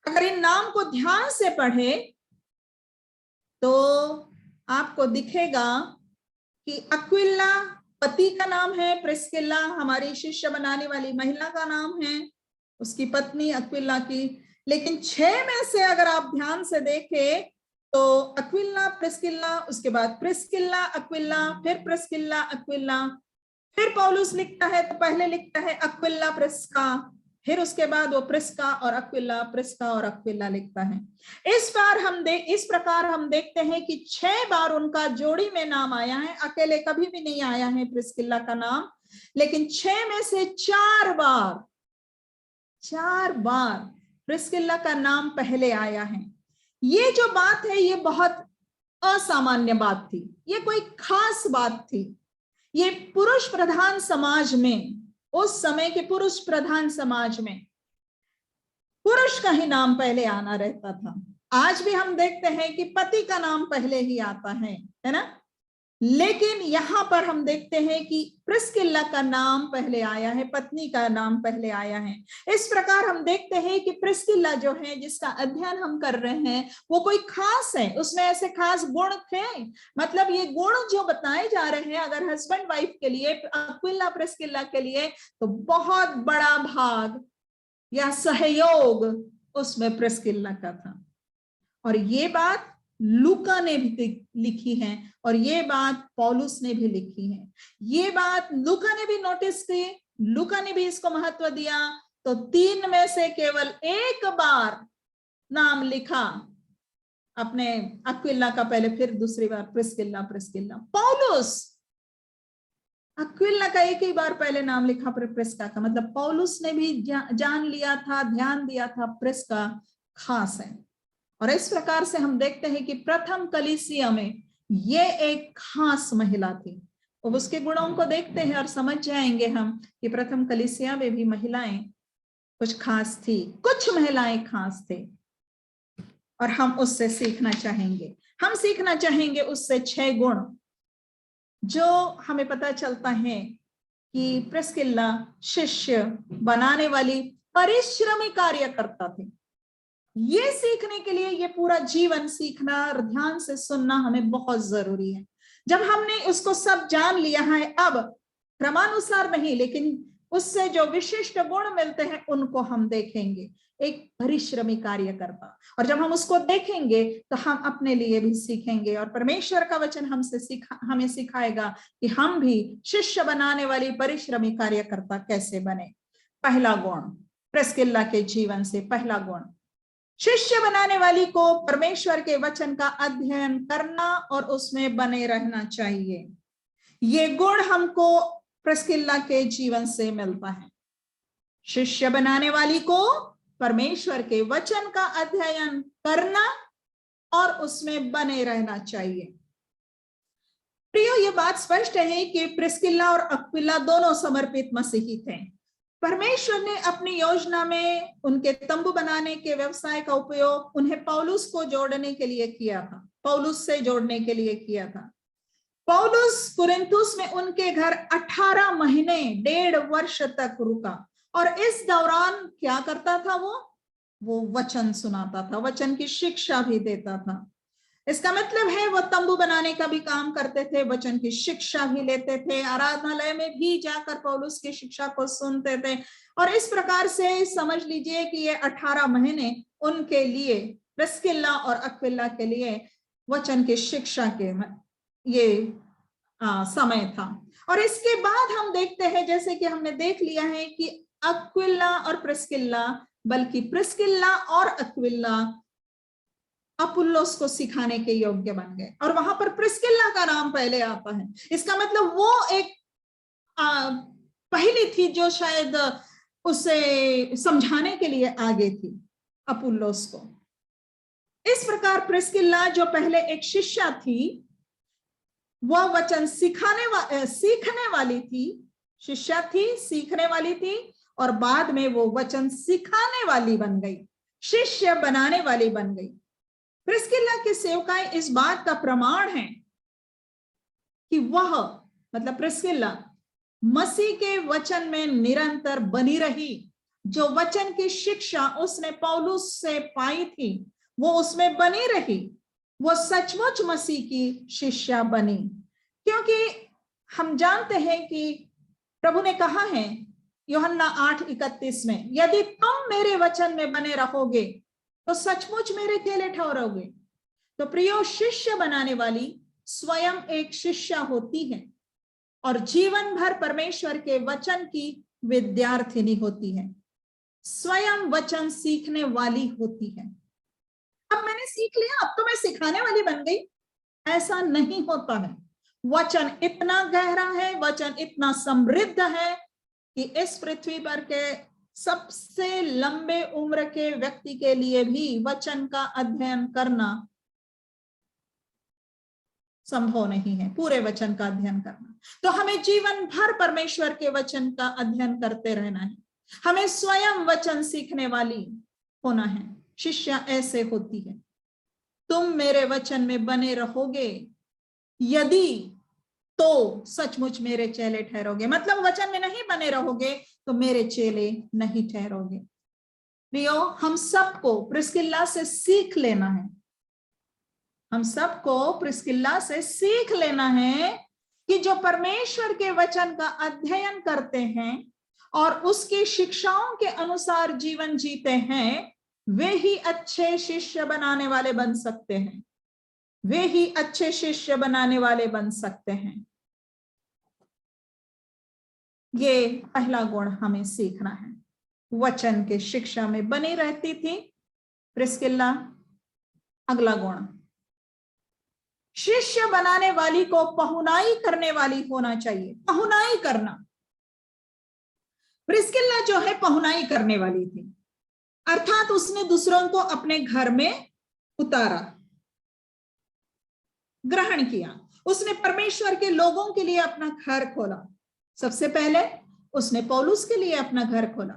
S2: अगर इन नाम को ध्यान से पढ़े तो आपको दिखेगा कि अक्विला पति का नाम है, प्रिस्किला हमारी शिष्य बनाने वाली महिला का नाम है, उसकी पत्नी अक्विला की। लेकिन 6 में से अगर आप ध्यान से देखें तो अक्विला प्रिस्किला, उसके बाद प्रिस्किला अक्विला, फिर प्रिस्किला अक्विला, फिर पौलुस लिखता है तो पहले लिखता है अक्विला प्रिस्का, फिर उसके बाद वो प्रिस्का और अक्विला, प्रिस्का और अक्विला लिखता है। इस प्रकार हम देखते हैं कि 6 बार उनका जोड़ी में नाम आया है, अकेले कभी भी नहीं आया है प्रिस्किला का नाम। लेकिन 6 में से 4 बार प्रिस्किला का नाम पहले आया है। ये जो बात है ये बहुत असामान्य बात थी, ये कोई खास बात थी। ये पुरुष प्रधान समाज में, उस समय के पुरुष प्रधान समाज में पुरुष का ही नाम पहले आना रहता था। आज भी हम देखते हैं कि पति का नाम पहले ही आता है ना। लेकिन यहां पर हम देखते हैं कि प्रिस्किला का नाम पहले आया है, पत्नी का नाम पहले आया है। इस प्रकार हम देखते हैं कि प्रिस्किला जो है, जिसका अध्ययन हम कर रहे हैं, वो कोई खास है, उसमें ऐसे खास गुण थे। मतलब ये गुण जो बताए जा रहे हैं अगर हस्बैंड वाइफ के लिए, अक्विला प्रिस्किला के लिए, तो बहुत बड़ा भाग या सहयोग उसमें प्रिस्किला का था। और ये बात लूका ने भी लिखी है और ये बात पौलुस ने भी लिखी है। ये बात लूका ने भी नोटिस की, लूका ने भी इसको महत्व दिया, तो 3 में से केवल एक बार नाम लिखा अपने अक्विला का, पहले फिर दूसरी बार प्रिस्किल्ला प्रिस्किल्ला। पौलुस अक्विला का एक ही बार पहले नाम लिखा, फिर प्रिस्का का। मतलब पौलुस ने भी जान लिया था, ध्यान दिया था प्रिस्का खास है। और इस प्रकार से हम देखते हैं कि प्रथम कलीसिया में ये एक खास महिला थी। अब उसके गुणों को देखते हैं और समझ जाएंगे हम कि प्रथम कलीसिया में भी महिलाएं कुछ खास थी, कुछ महिलाएं खास थी और हम उससे सीखना चाहेंगे। हम सीखना चाहेंगे उससे 6 गुण जो हमें पता चलता है कि प्रिस्किल्ला शिष्य बनाने वाली परिश्रमी कार्यकर्ता थी। ये सीखने के लिए ये पूरा जीवन सीखना और ध्यान से सुनना हमें बहुत जरूरी है। जब हमने उसको सब जान लिया है, अब क्रमानुसार नहीं लेकिन उससे जो विशिष्ट गुण मिलते हैं उनको हम देखेंगे। एक परिश्रमी कार्यकर्ता, और जब हम उसको देखेंगे तो हम अपने लिए भी सीखेंगे और परमेश्वर का वचन हमें सिखाएगा कि हम भी शिष्य बनाने वाली परिश्रमी कार्यकर्ता कैसे बने। पहला गुण प्रिस्किल्ला के जीवन से, पहला गुण, शिष्य बनाने वाली को परमेश्वर के वचन का अध्ययन करना और उसमें बने रहना चाहिए। ये गुण हमको प्रिस्किल्ला के जीवन से मिलता है। शिष्य बनाने वाली को परमेश्वर के वचन का अध्ययन करना और उसमें बने रहना चाहिए। प्रियो, ये बात स्पष्ट है कि प्रिस्किल्ला और अक्विला दोनों समर्पित मसीही थे। परमेश्वर ने अपनी योजना में उनके तंबू बनाने के व्यवसाय का उपयोग उन्हें पौलुस को जोड़ने के लिए किया था, पौलुस से जोड़ने के लिए किया था। पौलुस कुरिन्थुस में उनके घर 18 महीने 1.5 वर्ष तक रुका और इस दौरान क्या करता था? वो वचन सुनाता था, वचन की शिक्षा भी देता था। इसका मतलब है वो तंबू बनाने का भी काम करते थे, वचन की शिक्षा भी लेते थे, आराधनालय में भी जाकर पौलुस की शिक्षा को सुनते थे। और इस प्रकार से समझ लीजिए कि ये 18 महीने उनके लिए, प्रिस्किल्ला और अक्विला के लिए वचन की शिक्षा के ये समय था। और इसके बाद हम देखते हैं, जैसे कि हमने देख लिया है कि अक्विला और प्रिस्किल्ला, बल्कि प्रिस्किल्ला और अक्विला अपुल्लोस को सिखाने के योग्य बन गए और वहां पर प्रिस्किल्ला का नाम पहले आता है। इसका मतलब वो एक पहली थी जो शायद उसे समझाने के लिए आगे थी अपुल्लोस को। इस प्रकार प्रिस्किल्ला जो पहले एक शिष्या थी, वह वचन सीखने वाली थी, शिष्या थी, सीखने वाली थी और बाद में वो वचन सिखाने वाली बन गई, शिष्य बनाने वाली बन गई। प्रिस्किल्ला की सेवकाई इस बात का प्रमाण है कि वह, मतलब प्रिस्किल्ला, मसीह के वचन में निरंतर बनी रही। जो वचन की शिक्षा उसने पौलुस से पाई थी वो उसमें बनी रही, वो सचमुच मसीह की शिष्या बनी। क्योंकि हम जानते हैं कि प्रभु ने कहा है यूहन्ना 8:31 में, यदि तुम मेरे वचन में बने रहोगे तो सचमुच मेरे चेले ठहरोगे। तो प्रियो, शिष्य बनाने वाली स्वयं एक शिष्या होती है और जीवन भर परमेश्वर के वचन की विद्यार्थिनी होती है, स्वयं वचन सीखने वाली होती है। अब मैंने सीख लिया, अब तो मैं सिखाने वाली बन गई, ऐसा नहीं होता है। वचन इतना गहरा है, वचन इतना समृद्ध है कि इस पृथ्वी पर के सबसे लंबे उम्र के व्यक्ति के लिए भी वचन का अध्ययन करना संभव नहीं है, पूरे वचन का अध्ययन करना। तो हमें जीवन भर परमेश्वर के वचन का अध्ययन करते रहना है, हमें स्वयं वचन सीखने वाली होना है। शिष्या ऐसे होती है, तुम मेरे वचन में बने रहोगे यदि तो सचमुच मेरे चेले ठहरोगे। मतलब वचन में नहीं बने रहोगे तो मेरे चेले नहीं ठहरोगे। प्रियो, हम सबको प्रिस्किल्ला से सीख लेना है, हम सबको प्रिस्किल्ला से सीख लेना है कि जो परमेश्वर के वचन का अध्ययन करते हैं और उसकी शिक्षाओं के अनुसार जीवन जीते हैं, वे ही अच्छे शिष्य बनाने वाले बन सकते हैं, वे ही अच्छे शिष्य बनाने वाले बन सकते हैं। ये पहला गुण हमें सीखना है। वचन के शिक्षा में बनी रहती थी। प्रिस्किल्ला, अगला गुण, शिष्य बनाने वाली को पहुनाई करने वाली होना चाहिए। पहुनाई करना, प्रिस्किल्ला जो है पहुनाई करने वाली थी, अर्थात उसने दूसरों को अपने घर में उतारा, ग्रहण किया। उसने परमेश्वर के लोगों के लिए अपना घर खोला। सबसे पहले उसने पौलुस के लिए अपना घर खोला।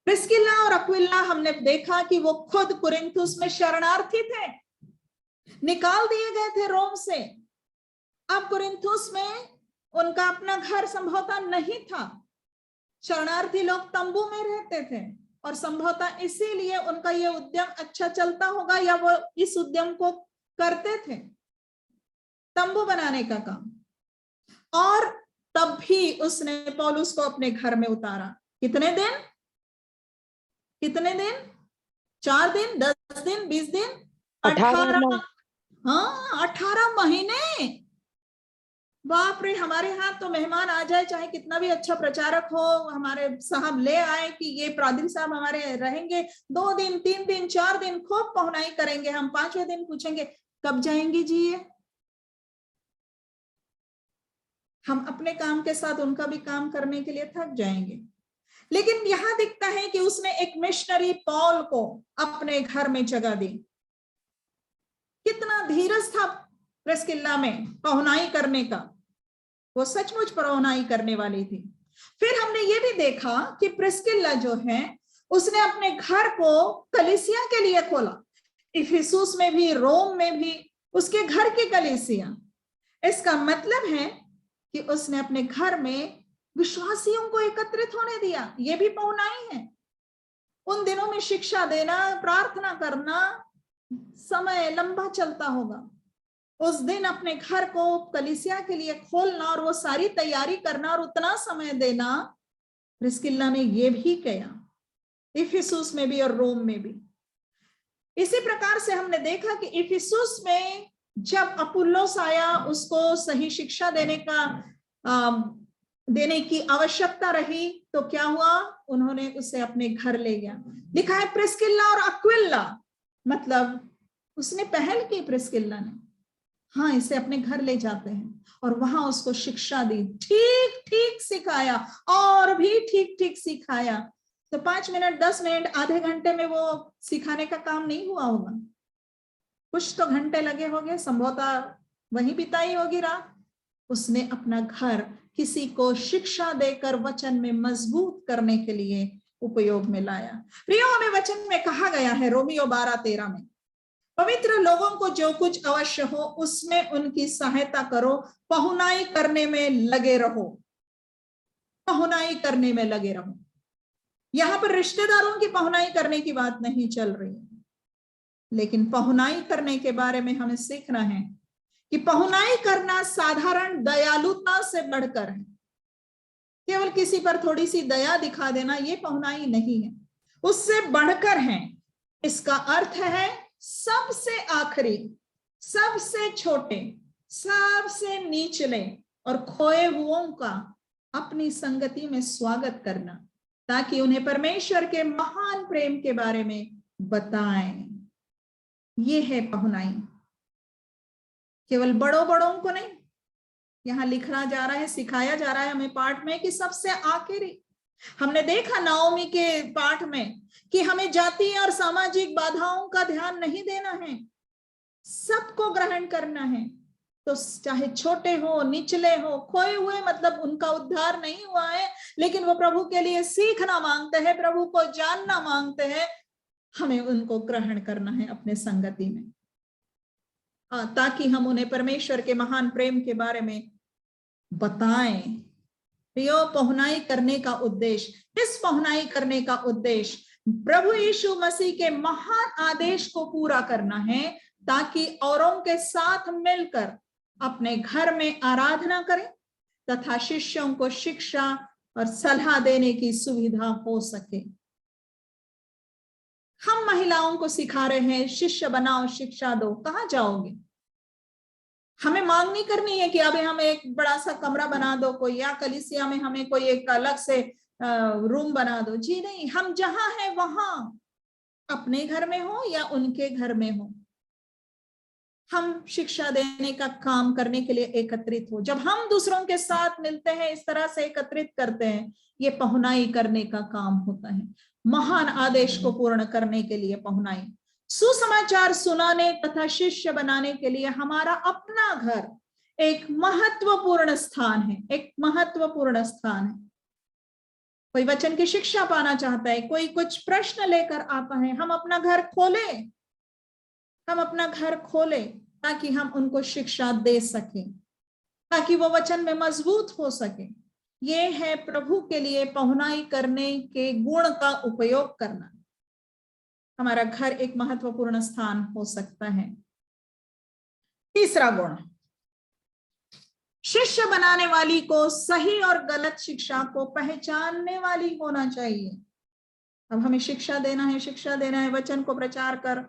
S2: प्रिस्किल्ला और अक्विला हमने देखा कि वो खुद कुरिन्थुस में शरणार्थी थे, निकाल दिए गए थे रोम से। अब कुरिन्थुस में उनका अपना घर संभवतः नहीं था। शरणार्थी लोग तंबू में रहते थे और संभवतः इसीलिए उनका यह उद्यम अच्छा चलता होगा, या वो इस उद्यम को करते थे, तंबू बनाने का काम। और तब भी उसने पौलुस को अपने घर में उतारा। कितने दिन? 4 दिन, 10 दिन, 20 दिन, 18, हाँ 18 महीने। बाप रे, हमारे यहाँ तो मेहमान आ जाए, चाहे कितना भी अच्छा प्रचारक हो, हमारे साहब ले आए कि ये प्रादिल साहब हमारे रहेंगे 2 दिन, 3 दिन, 4 दिन, खूब पहुनाई करेंगे। हम 5वें दिन पूछेंगे कब जाएंगे जी ये। हम अपने काम के साथ उनका भी काम करने के लिए थक जाएंगे। लेकिन यहां दिखता है कि उसने एक मिशनरी पॉल को अपने घर में जगह दी। कितना धीरज था प्रिस्किल्ला में पहुनाई करने का, वो सचमुच पहुनाई करने वाली थी। फिर हमने ये भी देखा कि प्रिस्किल्ला जो है उसने अपने घर को कलीसिया के लिए खोला। इफिसुस में भी, रोम में भी उसके घर की कलीसिया। इसका मतलब है कि उसने अपने घर में विश्वासियों को एकत्रित होने दिया। यह भी पहुनाई है। उन दिनों में शिक्षा देना, प्रार्थना करना, समय लंबा चलता होगा। उस दिन अपने घर को कलीसिया के लिए खोलना और वो सारी तैयारी करना और उतना समय देना, प्रिस्किल्ला ने ये भी किया, इफिसुस में भी और रोम में भी। इसी प्रकार से हमने देखा कि इफिसुस में जब अपुल्लोस आया, उसको सही शिक्षा देने की आवश्यकता रही, तो क्या हुआ, उन्होंने उसे अपने घर ले गया। लिखा है प्रिस्किल्ला और अक्विला, मतलब उसने पहल की प्रिस्किल्ला ने, हाँ इसे अपने घर ले जाते हैं और वहां उसको शिक्षा दी, ठीक ठीक सिखाया और भी ठीक ठीक सिखाया। तो 5 मिनट, 10 मिनट, आधे घंटे में वो सिखाने का काम नहीं हुआ होगा, कुछ तो घंटे लगे होंगे, संभवतः वहीं बिताई होगी रात। उसने अपना घर किसी को शिक्षा देकर वचन में मजबूत करने के लिए उपयोग में लाया। प्रियो, हमें वचन में कहा गया है रोमियो 12:13 में, पवित्र लोगों को जो कुछ अवश्य हो उसमें उनकी सहायता करो, पहुनाई करने में लगे रहो। पहुनाई करने में लगे रहो। यहां पर रिश्तेदारों की पहुनाई करने की बात नहीं चल रही है, लेकिन पहुनाई करने के बारे में हमें सीखना है कि पहुनाई करना साधारण दयालुता से बढ़कर है। केवल किसी पर थोड़ी सी दया दिखा देना ये पहुनाई नहीं है, उससे बढ़कर है। इसका अर्थ है सबसे आखिरी, सबसे छोटे, सबसे निचले और खोए हुओं का अपनी संगति में स्वागत करना, ताकि उन्हें परमेश्वर के महान प्रेम के बारे में बताएं। ये है पहुनाई। केवल बड़ों को नहीं, यहां लिखा जा रहा है, सिखाया जा रहा है हमें पाठ में कि सबसे आखिरी। हमने देखा नाओमी के पाठ में कि हमें जातीय और सामाजिक बाधाओं का ध्यान नहीं देना है, सबको ग्रहण करना है। तो चाहे छोटे हो, निचले हो, खोए हुए, मतलब उनका उद्धार नहीं हुआ है लेकिन वो प्रभु के लिए सीखना मांगते हैं, प्रभु को जानना मांगते हैं, हमें उनको ग्रहण करना है अपने संगति में, ताकि हम उन्हें परमेश्वर के महान प्रेम के बारे में बताएं। प्रियो, पहुनाई करने का उद्देश्य, इस पहुनाई करने का उद्देश्य प्रभु यीशु मसीह के महान आदेश को पूरा करना है, ताकि औरों के साथ मिलकर अपने घर में आराधना करें तथा शिष्यों को शिक्षा और सलाह देने की सुविधा हो सके। हम महिलाओं को सिखा रहे हैं शिष्य बनाओ, शिक्षा दो, कहां जाओगे? हमें मांग नहीं करनी है कि अभी हमें एक बड़ा सा कमरा बना दो कोई, या कलीसिया में हमें कोई एक अलग से रूम बना दो। जी नहीं, हम जहां हैं वहां, अपने घर में हो या उनके घर में हो, हम शिक्षा देने का काम करने के लिए एकत्रित हो। जब हम दूसरों के साथ मिलते हैं, इस तरह से एकत्रित करते हैं, ये पहुनाई करने का काम होता है। महान आदेश को पूर्ण करने के लिए पहुनाई, सुसमाचार सुनाने तथा शिष्य बनाने के लिए हमारा अपना घर एक महत्वपूर्ण स्थान है, एक महत्वपूर्ण स्थान है। कोई वचन की शिक्षा पाना चाहता है, कोई कुछ प्रश्न लेकर आता है, हम अपना घर खोलें, हम अपना घर खोलें ताकि हम उनको शिक्षा दे सकें, ताकि वो वचन में मजबूत हो सके। ये है प्रभु के लिए पहुनाई करने के गुण का उपयोग करना। हमारा घर एक महत्वपूर्ण स्थान हो सकता है। तीसरा गुण, शिष्य बनाने वाली को सही और गलत शिक्षा को पहचानने वाली होना चाहिए। अब हमें शिक्षा देना है, वचन को प्रचार कर,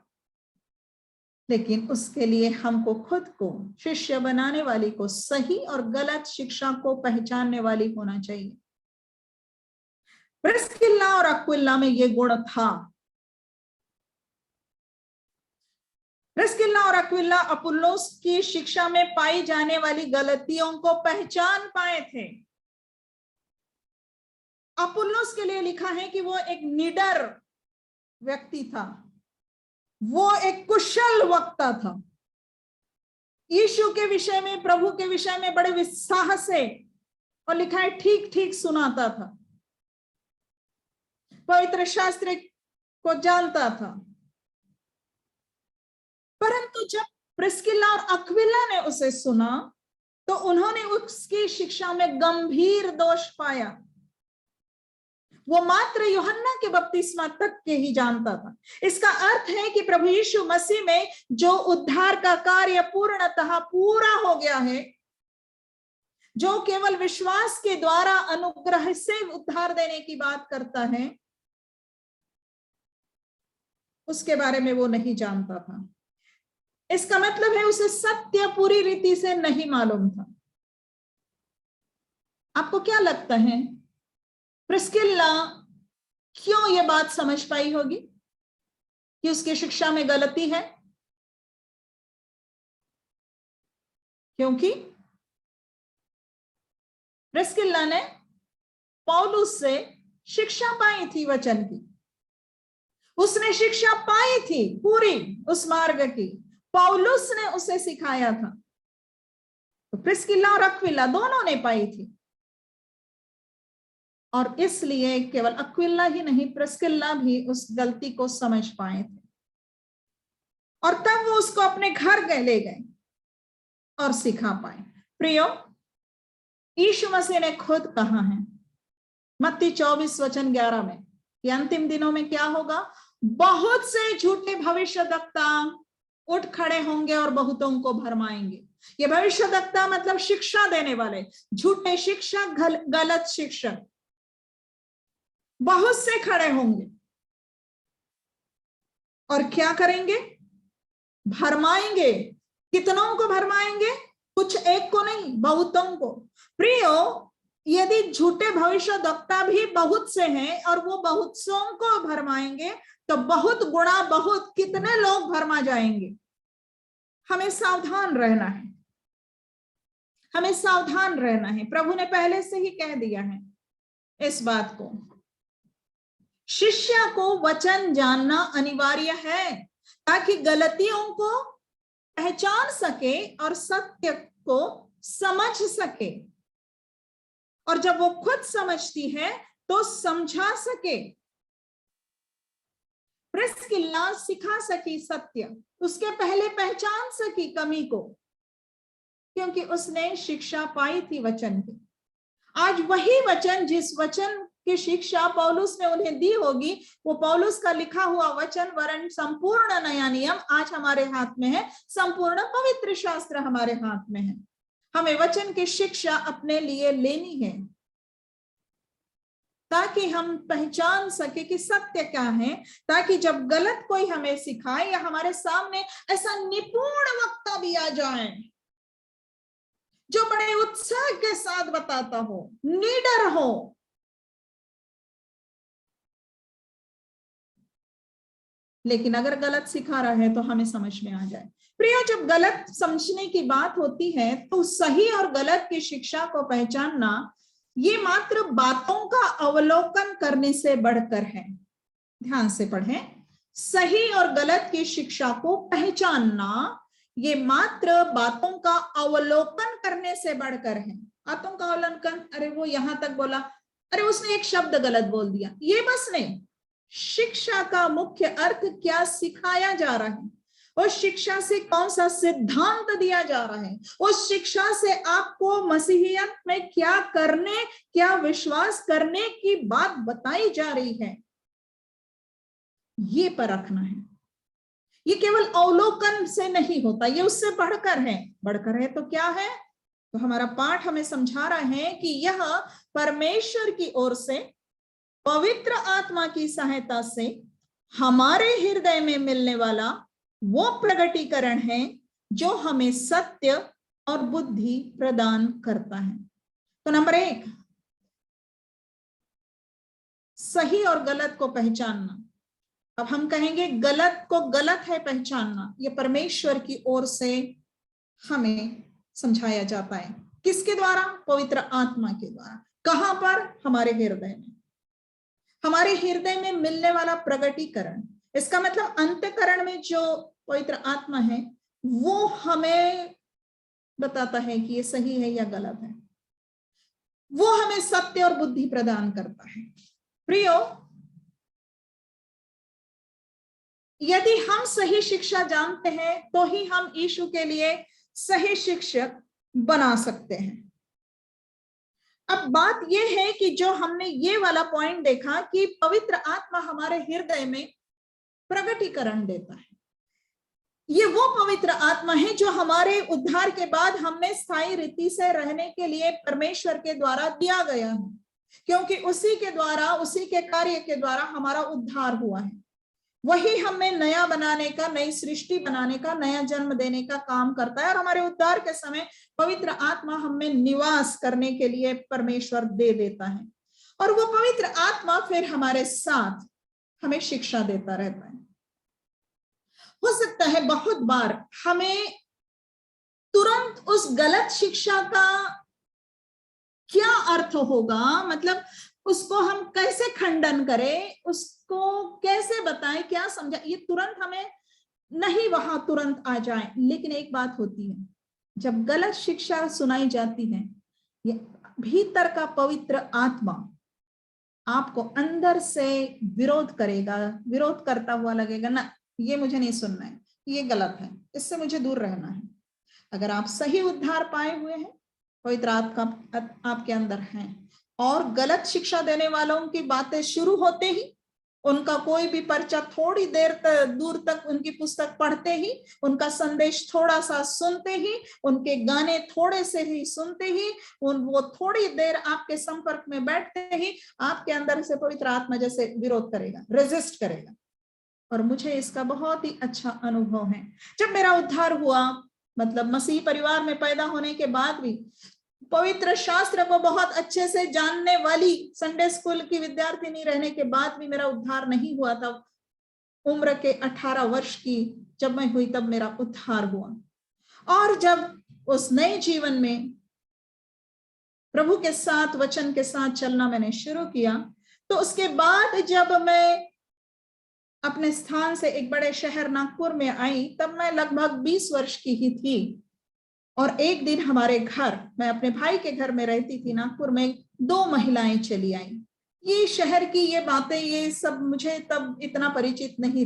S2: लेकिन उसके लिए हमको खुद को शिष्य बनाने वाली को सही और गलत शिक्षा को पहचानने वाली होना चाहिए। प्रिस्किल्ला और अक्विला में यह गुण था। प्रिस्किल्ला और अक्विला अपुल्लोस की शिक्षा में पाई जाने वाली गलतियों को पहचान पाए थे। अपुल्लोस के लिए लिखा है कि वो एक निडर व्यक्ति था, वो एक कुशल वक्ता था, यीशु के विषय में, प्रभु के विषय में बड़े उत्साह से, और लिखा है ठीक ठीक सुनाता था, पवित्र शास्त्र को जानता था। परंतु जब प्रिस्किल्ला और अक्विला ने उसे सुना तो उन्होंने उसकी शिक्षा में गंभीर दोष पाया। वो मात्र यूहन्ना के बपतिस्मा तक के ही जानता था। इसका अर्थ है कि प्रभु यीशु मसीह में जो उद्धार का कार्य पूर्णतः पूरा हो गया है, जो केवल विश्वास के द्वारा अनुग्रह से उद्धार देने की बात करता है, उसके बारे में वो नहीं जानता था। इसका मतलब है उसे सत्य पूरी रीति से नहीं मालूम था। आपको क्या लगता है, प्रिस्किल्ला क्यों ये बात समझ पाई होगी कि उसकी शिक्षा में गलती है? क्योंकि प्रिस्किल्ला ने पौलुस से शिक्षा पाई थी वचन की, उसने शिक्षा पाई थी पूरी उस मार्ग की, पौलुस ने उसे सिखाया था। तो प्रिस्किल्ला और अक्विला दोनों ने पाई थी, और इसलिए केवल अक्विला ही नहीं, प्रिस्किल्ला भी उस गलती को समझ पाए थे, और तब वो उसको अपने घर ले गए और सिखा पाए। प्रियो, यीशु मसीह ने खुद कहा है मत्ती 24:11 में कि अंतिम दिनों में क्या होगा, बहुत से झूठे भविष्यद्वक्ता उठ खड़े होंगे और बहुतों को भरमाएंगे। ये भविष्यद्वक्ता मतलब शिक्षा देने वाले, झूठे शिक्षक, गलत शिक्षक, बहुत से खड़े होंगे और क्या करेंगे, भरमाएंगे। कितनों को भरमाएंगे? कुछ एक को नहीं, बहुतों को। प्रियो, यदि झूठे भविष्यद्वक्ता भी बहुत से हैं और वो बहुत सौ को भरमाएंगे, तो बहुत गुणा बहुत कितने लोग भरमा जाएंगे। हमें सावधान रहना है, हमें सावधान रहना है। प्रभु ने पहले से ही कह दिया है इस बात को। शिष्य को वचन जानना अनिवार्य है ताकि गलतियों को पहचान सके और सत्य को समझ सके, और जब वो खुद समझती है तो समझा सके। प्रिस्किल्ला सिखा सकी सत्य, उसके पहले पहचान सकी कमी को, क्योंकि उसने शिक्षा पाई थी वचन की। आज वही वचन, जिस वचन की शिक्षा पौलुस ने उन्हें दी होगी, वो पौलुस का लिखा हुआ वचन वरन संपूर्ण नया नियम आज हमारे हाथ में है, संपूर्ण पवित्र शास्त्र हमारे हाथ में है। हमें वचन की शिक्षा अपने लिए लेनी है ताकि हम पहचान सके कि सत्य क्या है, ताकि जब गलत कोई हमें सिखाए या हमारे सामने ऐसा निपुण वक्ता भी आ जाए जो बड़े उत्साह के साथ बताता हो, निडर हो, लेकिन अगर गलत सिखा रहा है तो हमें समझ में आ जाए। प्रिय, जब गलत समझने की बात होती है तो सही और गलत की शिक्षा को पहचानना ये मात्र बातों का अवलोकन करने से बढ़कर है। ध्यान से पढ़ें, सही और गलत की शिक्षा को पहचानना ये मात्र बातों का अवलोकन करने से बढ़कर है। बातों का अवलोकन, अरे वो यहां तक बोला, अरे उसने एक शब्द गलत बोल दिया, ये बस नहीं। शिक्षा का मुख्य अर्थ क्या सिखाया जा रहा है, उस शिक्षा से कौन सा सिद्धांत दिया जा रहा है, उस शिक्षा से आपको मसीहियत में क्या करने, क्या विश्वास करने की बात बताई जा रही है, ये परखना है। ये केवल अवलोकन से नहीं होता, ये उससे बढ़कर है। बढ़कर है तो क्या है? तो हमारा पाठ हमें समझा रहा है कि यह परमेश्वर की ओर से पवित्र आत्मा की सहायता से हमारे हृदय में मिलने वाला वो प्रगटीकरण है जो हमें सत्य और बुद्धि प्रदान करता है। तो नंबर 1, सही और गलत को पहचानना। अब हम कहेंगे गलत को गलत है पहचानना, ये परमेश्वर की ओर से हमें समझाया जाता है। किसके द्वारा? पवित्र आत्मा के द्वारा। कहां पर? हमारे हृदय में। हमारे हृदय में मिलने वाला प्रगटीकरण, इसका मतलब अंतःकरण में जो पवित्र आत्मा है वो हमें बताता है कि ये सही है या गलत है, वो हमें सत्य और बुद्धि प्रदान करता है। प्रियो, यदि हम सही शिक्षा जानते हैं तो ही हम यीशु के लिए सही शिक्षक बना सकते हैं। अब बात यह है कि जो हमने ये वाला पॉइंट देखा कि पवित्र आत्मा हमारे हृदय में प्रगटीकरण देता है, ये वो पवित्र आत्मा है जो हमारे उद्धार के बाद हमें स्थायी रीति से रहने के लिए परमेश्वर के द्वारा दिया गया है, क्योंकि उसी के द्वारा, उसी के कार्य के द्वारा हमारा उद्धार हुआ है। वही हमें नया बनाने का, नई सृष्टि बनाने का, नया जन्म देने का काम करता है। और हमारे उद्धार के समय पवित्र आत्मा हमें निवास करने के लिए परमेश्वर दे देता है, और वो पवित्र आत्मा फिर हमारे साथ हमें शिक्षा देता रहता है। हो सकता है बहुत बार हमें तुरंत उस गलत शिक्षा का क्या अर्थ होगा, मतलब उसको हम कैसे खंडन करें, उसको कैसे बताएं, क्या समझा, ये तुरंत हमें नहीं वहां तुरंत आ जाए। लेकिन एक बात होती है, जब गलत शिक्षा सुनाई जाती है, ये भीतर का पवित्र आत्मा आपको अंदर से विरोध करेगा, विरोध करता हुआ लगेगा, ना ये मुझे नहीं सुनना है, ये गलत है, इससे मुझे दूर रहना है। अगर आप सही उद्धार पाए हुए हैं, पवित्र आत्मा आपके अंदर है, और गलत शिक्षा देने वालों की बातें शुरू होते ही, उनका कोई भी पर्चा थोड़ी देर दूर तक, उनकी पुस्तक पढ़ते ही, उनका संदेश थोड़ा सा सुनते ही, उनके गाने थोड़े से ही सुनते ही, वो थोड़ी देर आपके संपर्क में बैठते ही आपके अंदर से पवित्र आत्मा जैसे विरोध करेगा, रेजिस्ट करेगा। और मुझे इसका बहुत ही अच्छा अनुभव है। जब मेरा उद्धार हुआ, मतलब मसीह परिवार में पैदा होने के बाद भी, पवित्र शास्त्र को बहुत अच्छे से जानने वाली संडे स्कूल की विद्यार्थिनी रहने के बाद भी मेरा उद्धार नहीं हुआ था। उम्र के 18 वर्ष की जब मैं हुई तब मेरा उद्धार हुआ। और जब उस नए जीवन में प्रभु के साथ, वचन के साथ चलना मैंने शुरू किया, तो उसके बाद जब मैं अपने स्थान से एक बड़े शहर नागपुर में आई, तब मैं लगभग 20 वर्ष की ही थी। और एक दिन हमारे घर, मैं अपने भाई के घर में रहती थी नागपुर में, 2 महिलाएं चली आई। ये शहर की ये बातें, ये सब मुझे तब इतना परिचित नहीं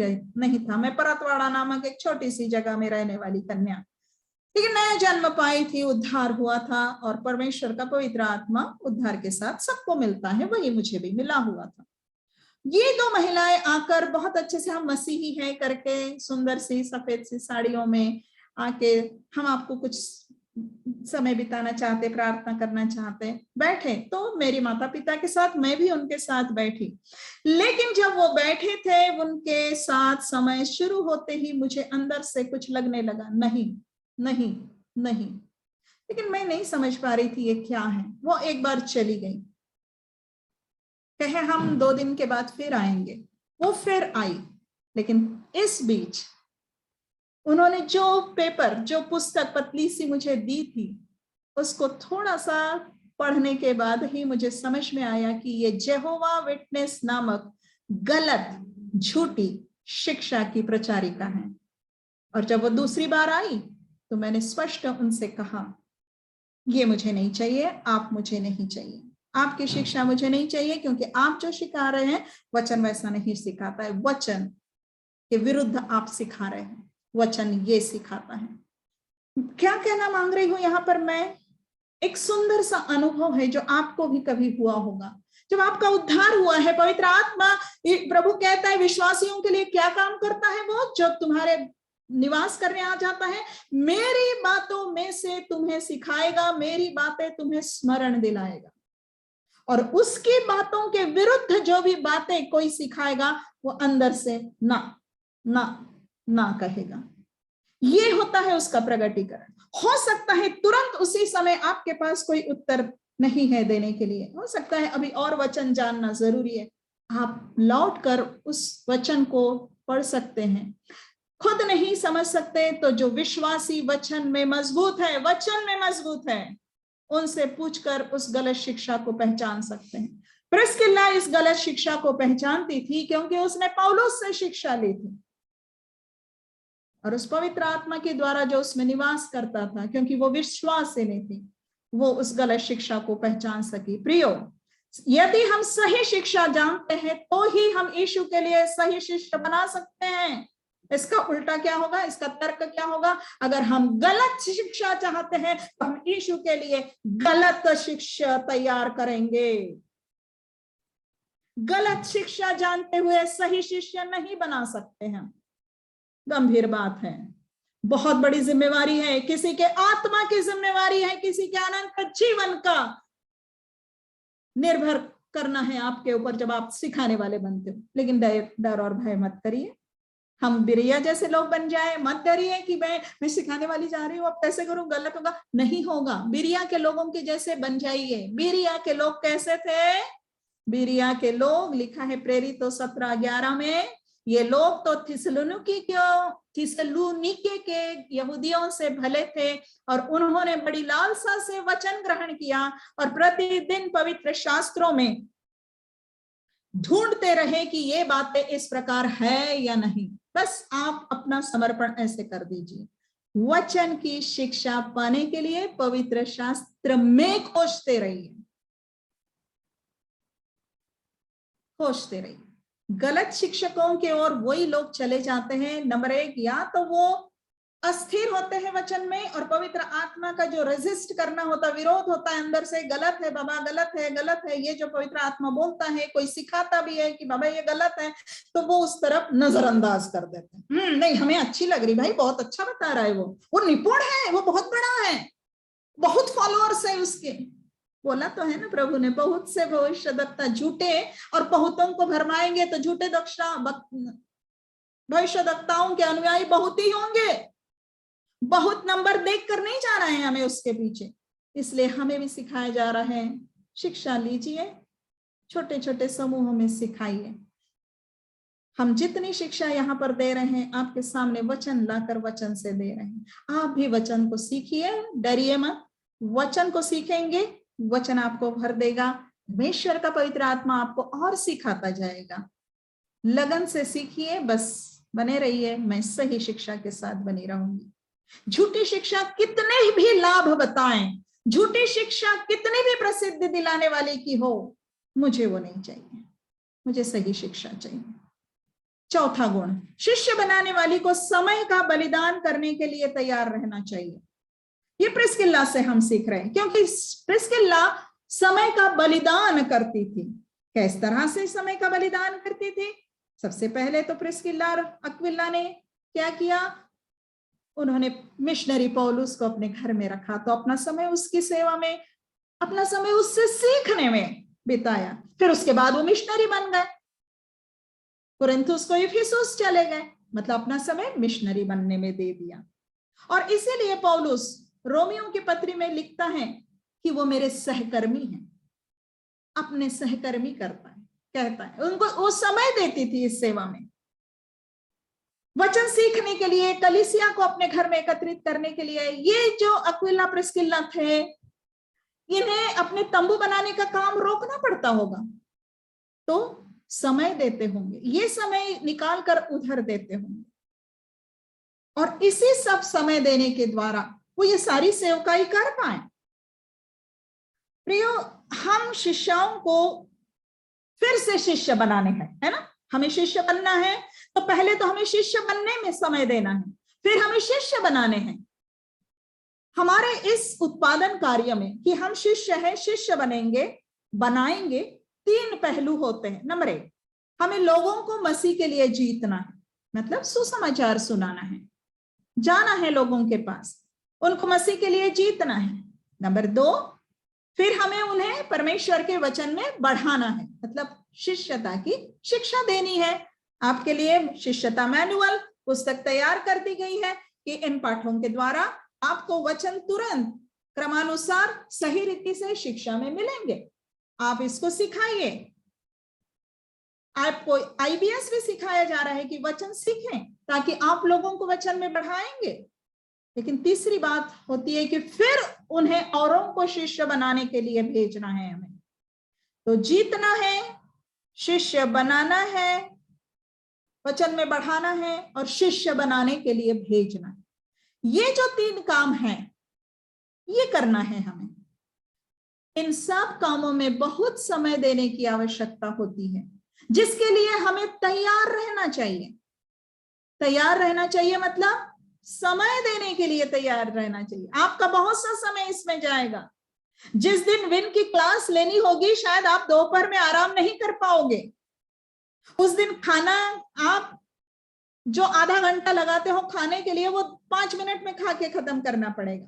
S2: था। मैं परतवाड़ा नामक एक छोटी सी जगह में रहने वाली कन्या, लेकिन नया जन्म पाई थी, उद्धार हुआ था, और परमेश्वर का पवित्र आत्मा उद्धार के साथ सबको मिलता है, वही मुझे भी मिला हुआ था। ये 2 महिलाएं आकर बहुत अच्छे से, हम मसीही है करके, सुंदर सी सफेद सी साड़ियों में आके, हम आपको कुछ समय बिताना चाहते, प्रार्थना करना चाहते, बैठे। तो मेरे माता पिता के साथ मैं भी उनके साथ बैठी। लेकिन जब वो बैठे थे, उनके साथ समय शुरू होते ही मुझे अंदर से कुछ लगने लगा, नहीं नहीं नहीं। लेकिन मैं नहीं समझ पा रही थी ये क्या है। वो एक बार चली गई, कहे हम 2 दिन के बाद फिर आएंगे, वो फिर आई, लेकिन इस बीच उन्होंने जो पेपर, जो पुस्तक पतली सी मुझे दी थी, उसको थोड़ा सा पढ़ने के बाद ही मुझे समझ में आया कि ये जेहोवा विटनेस नामक गलत, झूठी शिक्षा की प्रचारिका है। और जब वो दूसरी बार आई तो मैंने स्पष्ट उनसे कहा, ये मुझे नहीं चाहिए, आप मुझे नहीं चाहिए, आपकी शिक्षा मुझे नहीं चाहिए, क्योंकि आप जो सिखा रहे हैं वचन वैसा नहीं सिखाता है। वचन के विरुद्ध आप सिखा रहे हैं, वचन ये सिखाता है। क्या कहना मांग रही हूं यहां पर मैं? एक सुंदर सा अनुभव है जो आपको भी कभी हुआ होगा। जब आपका उद्धार हुआ है, पवित्र आत्मा, प्रभु कहता है विश्वासियों के लिए क्या काम करता है वो, जब तुम्हारे निवास करने आ जाता है, मेरी बातों में से तुम्हें सिखाएगा, मेरी बातें तुम्हें स्मरण दिलाएगा, और उसकी बातों के विरुद्ध जो भी बातें कोई सिखाएगा वो अंदर से ना ना ना कहेगा। ये होता है उसका प्रगटीकरण। हो सकता है तुरंत उसी समय आपके पास कोई उत्तर नहीं है देने के लिए, हो सकता है अभी और वचन जानना जरूरी है, आप लौट कर उस वचन को पढ़ सकते हैं। खुद नहीं समझ सकते तो जो विश्वासी वचन में मजबूत है, वचन में मजबूत है, उनसे पूछकर उस गलत शिक्षा को पहचान सकते हैं। प्रिस्किल्ला इस गलत शिक्षा को पहचानती थी क्योंकि उसने पौलुस से शिक्षा ली थी, और उस पवित्र आत्मा के द्वारा जो उसमें निवास करता था, क्योंकि वो विश्वास से नहीं थी, वो उस गलत शिक्षा को पहचान सकी। प्रियो, यदि हम सही शिक्षा जानते हैं तो ही हम यीशु के लिए सही शिष्य बना सकते हैं। इसका उल्टा क्या होगा, इसका तर्क क्या होगा? अगर हम गलत शिक्षा चाहते हैं तो हम यीशु के लिए गलत शिक्षा तैयार करेंगे। गलत शिक्षा जानते हुए सही शिष्य नहीं बना सकते हैं। गंभीर बात है, बहुत बड़ी जिम्मेवारी है, किसी के आत्मा की जिम्मेवारी है, किसी के अनंत जीवन का निर्भर करना है आपके ऊपर जब आप सिखाने वाले बनते हो। लेकिन डर और भय मत करिए, हम बिरिया जैसे लोग बन जाए, मत डरिए कि मैं सिखाने वाली जा रही हूँ, अब कैसे करूं, गलत होगा। नहीं होगा, बिरिया के लोगों के जैसे बन जाइए। बिरिया के लोग कैसे थे? बिरिया के लोग, लिखा है प्रेरितों 17:11 में, ये लोग तो थिस्सलुनीके के यहूदियों से भले थे, और उन्होंने बड़ी लालसा से वचन ग्रहण किया और प्रतिदिन पवित्र शास्त्रों में ढूंढते रहे कि ये बातें इस प्रकार है या नहीं। बस आप अपना समर्पण ऐसे कर दीजिए, वचन की शिक्षा पाने के लिए पवित्र शास्त्र में खोजते रहिए, खोजते रहिए। गलत शिक्षकों के ओर वही लोग चले जाते हैं, नंबर एक, या तो वो अस्थिर होते हैं वचन में, और पवित्र आत्मा का जो रेजिस्ट करना होता, विरोध होता है अंदर से, गलत है बाबा, गलत है, गलत है, ये जो पवित्र आत्मा बोलता है, कोई सिखाता भी है कि बाबा ये गलत है, तो वो उस तरफ नजरअंदाज कर देते हैं। नहीं, हमें अच्छी लग रही, भाई बहुत अच्छा बता रहा है, वो निपुण है, वो बहुत बड़ा है, बहुत फॉलोअर्स है उसके। बोला तो है ना प्रभु ने, बहुत से भविष्यद्वक्ता झूठे, और बहुतों को भरमाएंगे, तो झूठे भविष्यद्वक्ताओं के अनुयायी बहुत ही होंगे। बहुत नंबर देख कर नहीं जा रहे हैं हमें उसके पीछे, इसलिए हमें भी सिखाया जा रहा है, शिक्षा लीजिए, छोटे छोटे समूहों में सिखाइए। हम जितनी शिक्षा यहाँ पर दे रहे हैं, आपके सामने वचन लाकर वचन से दे रहे हैं। आप भी वचन को सीखिए, डरिए मत, वचन को सीखेंगे, वचन आपको भर देगा, परमेश्वर का पवित्र आत्मा आपको और सिखाता जाएगा। लगन से सीखिए, बस बने रहिए, मैं सही शिक्षा के साथ बनी रहूंगी। झूठी शिक्षा कितने भी लाभ बताएं, झूठी शिक्षा कितनी भी प्रसिद्धि दिलाने वाले की हो, मुझे वो नहीं चाहिए, मुझे सही शिक्षा चाहिए। चौथा गुण, शिष्य बनाने वाली को समय का बलिदान करने के लिए तैयार रहना चाहिए। ये प्रिस्किल्ला से हम सीख रहे हैं, क्योंकि प्रिस्किल्ला समय का बलिदान करती थी। किस तरह से समय का बलिदान करती थी? सबसे पहले तो प्रिस्किल्ला और अक्विला ने क्या किया? उन्होंने मिशनरी पौलुस को अपने घर में रखा, तो अपना समय उसकी सेवा में, अपना समय उससे सीखने में बिताया। फिर उसके बाद वो मिशनरी बन गए, कुरिन्थुस को इफिसुस चले गए, मतलब अपना समय मिशनरी बनने में दे दिया। और इसीलिए पौलुस रोमियों की पत्री में लिखता है कि वो मेरे सहकर्मी हैं, अपने सहकर्मी करता है, कहता है, उनको वो समय देती थी इस सेवा में। वचन सीखने के लिए, कलीसिया को अपने घर में एकत्रित करने के लिए। ये जो अक्विला प्रिस्किल्ला थे, इन्हें अपने तंबू बनाने का काम रोकना पड़ता होगा, तो समय देते होंगे, ये समय निकाल कर उधर देते होंगे, और इसी सब समय देने के द्वारा वो ये सारी सेवकाई कर पाए। प्रियो, हम शिष्यों को फिर से शिष्य बनाने हैं, है ना? हमें शिष्य बनना है, तो पहले तो हमें शिष्य बनने में समय देना है, फिर हमें शिष्य बनाने हैं। हमारे इस उत्पादन कार्य में कि हम शिष्य हैं, शिष्य बनेंगे, बनाएंगे, 3 पहलू होते हैं। नंबर 1, हमें लोगों को मसीह के लिए जीतना है, मतलब सुसमाचार सुनाना है, जाना है लोगों के पास, उनको मसीह के लिए जीतना है। नंबर 2, फिर हमें उन्हें परमेश्वर के वचन में बढ़ाना है, मतलब शिष्यता की शिक्षा देनी है। आपके लिए शिष्यता मैनुअल पुस्तक तैयार कर दी गई है कि इन पाठों के द्वारा आपको वचन तुरंत क्रमानुसार सही रीति से शिक्षा में मिलेंगे। आप इसको सिखाइए। आपको IBS भी सिखाया जा रहा है कि वचन सीखें ताकि आप लोगों को वचन में बढ़ाएंगे। लेकिन तीसरी बात होती है कि फिर उन्हें औरों को शिष्य बनाने के लिए भेजना है हमें। तो जीतना है, शिष्य बनाना है, वचन में बढ़ाना है और शिष्य बनाने के लिए भेजना है। ये जो 3 काम हैं, ये करना है हमें। इन सब कामों में बहुत समय देने की आवश्यकता होती है, जिसके लिए हमें तैयार रहना चाहिए। तैयार रहना चाहिए मतलब समय देने के लिए तैयार रहना चाहिए। आपका बहुत सा समय इसमें जाएगा। जिस दिन विन की क्लास लेनी होगी, शायद आप दोपहर में आराम नहीं कर पाओगे। उस दिन खाना आप जो आधा घंटा लगाते हो खाने के लिए, वो 5 मिनट में खा के खत्म करना पड़ेगा।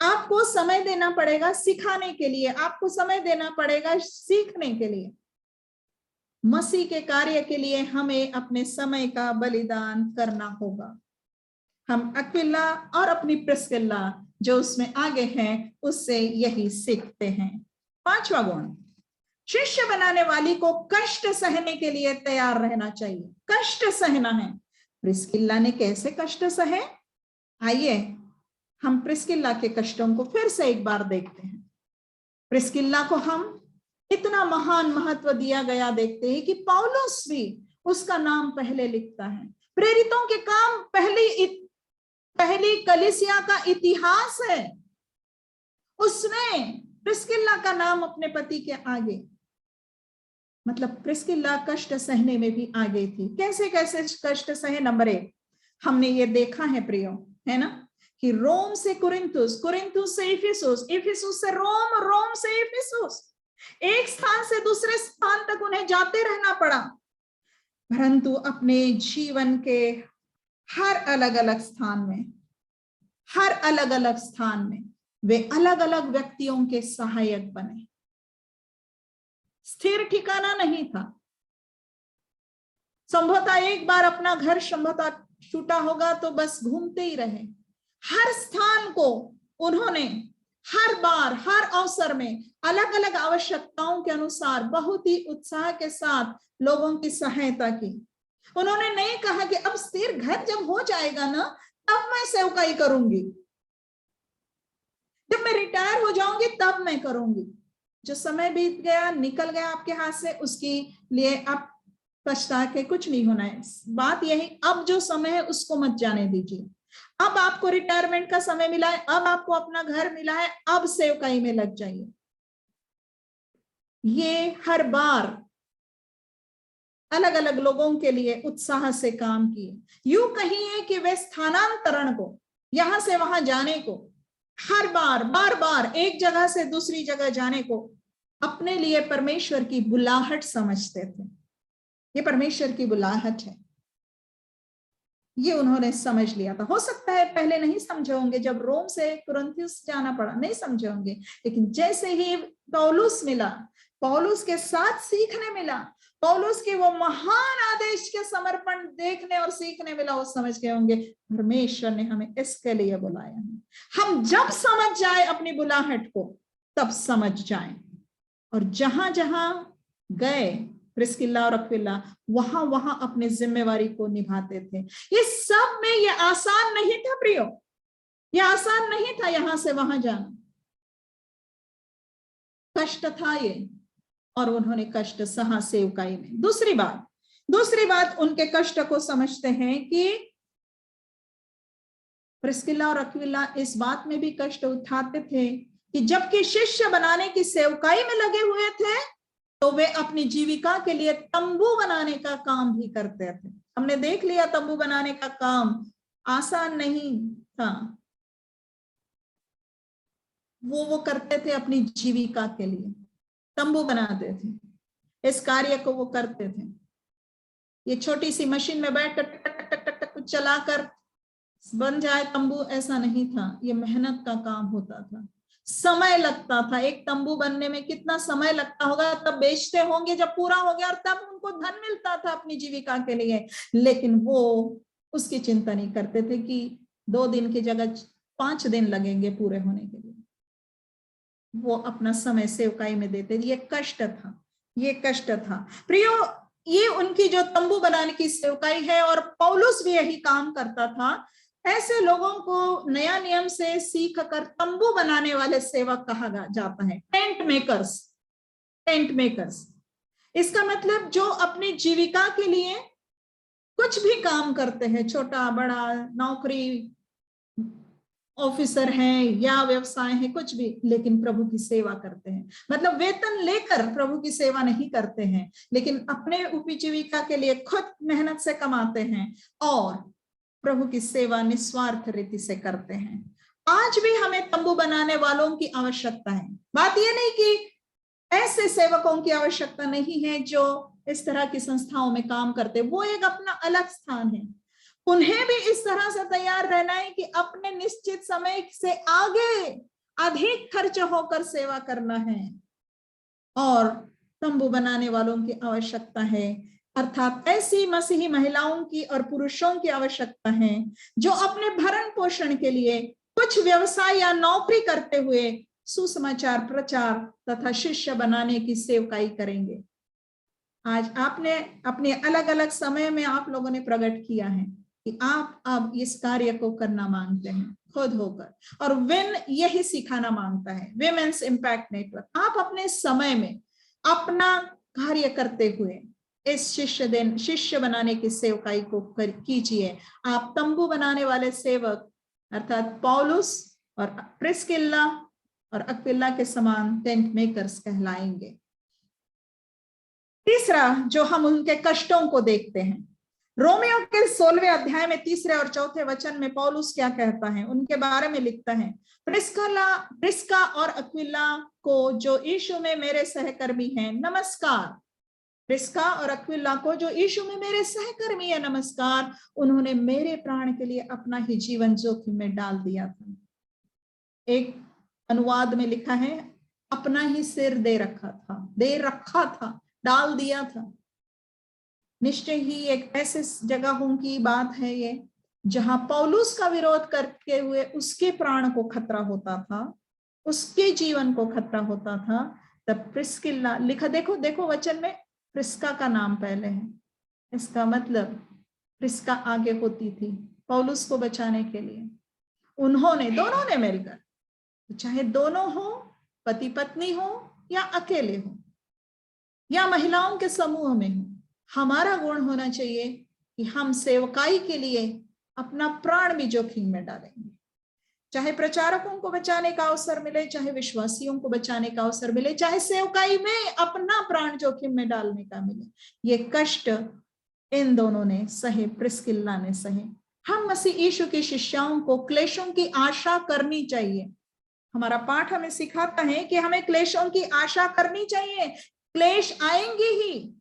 S2: आपको समय देना पड़ेगा सिखाने के लिए, आपको समय देना पड़ेगा सीखने के लिए। मसीह के कार्य के लिए हमें अपने समय का बलिदान करना होगा। हम अक्विला और अपनी प्रिस्किल्ला जो उसमें आगे हैं, उससे यही सीखते हैं। 5वां गुण, शिष्य बनाने वाली को कष्ट सहने के लिए तैयार रहना चाहिए। कष्ट सहना है। प्रिस्किल्ला ने कैसे कष्ट सहे? आइए हम प्रिस्किल्ला के कष्टों को फिर से एक बार देखते हैं। प्रिस्किल्ला को हम इतना महान महत्व दिया गया देखते हैं कि पौलुस भी उसका नाम पहले लिखता है। प्रेरितों के काम पहली कलीसिया का इतिहास है, उसमें प्रिस्किल्ला का नाम अपने पति के आगे। मतलब प्रिस्किल्ला कष्ट सहने में भी आगे थी। कैसे कैसे कष्ट सहे? नंबर 1, हमने ये देखा है प्रियो, है ना, कि रोम से कुरिन्थुस, कुरिन्थुस से इफिसुस, इफिसुस से रोम, रोम से इफिसुस, एक स्थान से दूसरे स्थान तक उन्हें जाते रहना पड़ा। परंतु अपने जीवन के हर अलग अलग स्थान में वे अलग अलग व्यक्तियों के सहायक बने। स्थिर ठिकाना नहीं था। संभवतः एक बार अपना घर संभवतः छूटा होगा तो बस घूमते ही रहे। हर स्थान को उन्होंने हर बार, हर अवसर में अलग अलग आवश्यकताओं के अनुसार बहुत ही उत्साह के साथ लोगों की सहायता की। उन्होंने नहीं कहा कि अब स्थिर घर जब हो जाएगा ना, तब मैं सेवकाई करूंगी, जब मैं रिटायर हो जाऊंगी तब मैं करूंगी। जो समय बीत गया, निकल गया आपके हाथ से, उसके लिए आप पछता के कुछ नहीं होना है। बात यही, अब जो समय है उसको मत जाने दीजिए। अब आपको रिटायरमेंट का समय मिला है, अब आपको अपना घर मिला है, अब सेवकाई में लग जाइए। ये हर बार अलग अलग लोगों के लिए उत्साह से काम किए। यूं कहिए कि वे स्थानांतरण को, यहां से वहां जाने को, हर बार बार बार एक जगह से दूसरी जगह जाने को अपने लिए परमेश्वर की बुलाहट समझते थे। ये परमेश्वर की बुलाहट है, ये उन्होंने समझ लिया था। हो सकता है पहले नहीं समझे होंगे, जब रोम से कुरिन्थुस जाना पड़ा नहीं समझे होंगे, लेकिन जैसे ही पौलुस मिला, पौलुस के साथ सीखने मिला, पौलुस के वो महान आदेश के समर्पण देखने और सीखने मिला, वो समझ गए होंगे परमेश्वर ने हमें इसके लिए बुलाया है। हम जब समझ जाए अपनी बुलाहट को, तब समझ जाए, और जहां जहां गए प्रिस्किल्ला और अक्विला वहां वहां अपनी जिम्मेवारी को निभाते थे। ये सब में ये आसान नहीं था प्रियो, ये आसान नहीं था यहां से वहां जाना, कष्ट था ये, और उन्होंने कष्ट सहा सेवकाई में। दूसरी बात उनके कष्ट को समझते हैं कि प्रिस्किल्ला और अक्विला इस बात में भी कष्ट उठाते थे कि जबकि शिष्य बनाने की सेवकाई में लगे हुए थे तो वे अपनी जीविका के लिए तंबू बनाने का काम भी करते थे। हमने देख लिया तंबू बनाने का काम आसान नहीं था, वो करते थे अपनी जीविका के लिए, तंबू बनाते थे, इस कार्य को वो करते थे। ये छोटी सी मशीन में बैठ कर टक टक टक टक टक चलाकर बन जाए तंबू, ऐसा नहीं था, ये मेहनत का काम होता था, समय लगता था। एक तंबू बनने में कितना समय लगता होगा, तब बेचते होंगे जब पूरा हो गया और तब उनको धन मिलता था अपनी जीविका के लिए। लेकिन वो उसकी चिंता नहीं करते थे कि 2 दिन की जगह 5 दिन लगेंगे पूरे होने के लिए, वो अपना समय सेवकाई में देते। ये कष्ट था प्रियो, ये उनकी जो तंबू बनाने की सेवकाई है, और पौलुस भी यही काम करता था। ऐसे लोगों को नया नियम से सीख कर तंबू बनाने वाले सेवक कहा जाता है, टेंट मेकर्स। इसका मतलब जो अपनी जीविका के लिए कुछ भी काम करते हैं, छोटा बड़ा, नौकरी, ऑफिसर हैं या व्यवसाय है, कुछ भी, लेकिन प्रभु की सेवा करते हैं। मतलब वेतन लेकर प्रभु की सेवा नहीं करते हैं, लेकिन अपने उपजीविका के लिए खुद मेहनत से कमाते हैं और प्रभु की सेवा निस्वार्थ रीति से करते हैं। आज भी हमें तंबू बनाने वालों की आवश्यकता है। बात यह नहीं कि ऐसे सेवकों की आवश्यकता नहीं है जो इस तरह की संस्थाओं में काम करते, वो एक अपना अलग स्थान है। उन्हें भी इस तरह से तैयार रहना है कि अपने निश्चित समय से आगे अधिक खर्च होकर सेवा करना है। और तंबू बनाने वालों की आवश्यकता है, अर्थात ऐसी मसीही महिलाओं की और पुरुषों की आवश्यकता है जो अपने भरण पोषण के लिए कुछ व्यवसाय या नौकरी करते हुए सुसमाचार प्रचार तथा शिष्य बनाने की सेवकाई करेंगे। आज आपने अपने अलग अलग समय में आप लोगों ने प्रकट किया है कि आप अब इस कार्य को करना मांगते हैं खुद होकर, और विन यही सिखाना मांगता है, विमेन्स इम्पैक्ट नेटवर्क। आप अपने समय में अपना कार्य करते हुए इस शिष्य बनाने की सेवकाई को कीजिए। आप तंबू बनाने वाले सेवक अर्थात पौलुस और प्रिस्किल्ला और अक्विला के समान टेंट मेकर्स कहलाएंगे। तीसरा जो हम उनके कष्टों को देखते हैं, रोमियो के 16वें अध्याय में 3 और 4 वचन में पौलुस क्या कहता है, उनके बारे में लिखता है, प्रिस्का और अक्विला को जो यीशु में मेरे सहकर्मी हैं नमस्कार। प्रिस्का और अक्विला को जो यीशु में मेरे सहकर्मी है नमस्कार। उन्होंने मेरे प्राण के लिए अपना ही जीवन जोखिम में डाल दिया था। एक अनुवाद में लिखा है अपना ही सिर दे रखा था, डाल दिया था। निश्चय ही एक ऐसे जगहों की बात है ये जहां पौलुस का विरोध करके हुए उसके प्राण को खतरा होता था, उसके जीवन को खतरा होता था। तब प्रिस्किल्ला लिखा, देखो वचन में प्रिस्का का नाम पहले है, इसका मतलब प्रिस्का आगे होती थी पौलुस को बचाने के लिए। दोनों ने मिलकर, चाहे दोनों हो, पति पत्नी हो या अकेले हो या महिलाओं के समूह में हो, हमारा गुण होना चाहिए कि हम सेवकाई के लिए अपना प्राण भी जोखिम में डालेंगे। चाहे प्रचारकों को बचाने का अवसर मिले, चाहे विश्वासियों को बचाने का अवसर मिले, चाहे सेवकाई में अपना प्राण जोखिम में डालने का मिले। ये कष्ट इन दोनों ने सहे, प्रिस्किल्ला ने सहे। हम मसीह यीशु के शिष्यों को क्लेशों की आशा करनी चाहिए। हमारा पाठ हमें सिखाता है कि हमें क्लेशों की आशा करनी चाहिए। क्लेश आएंगे ही।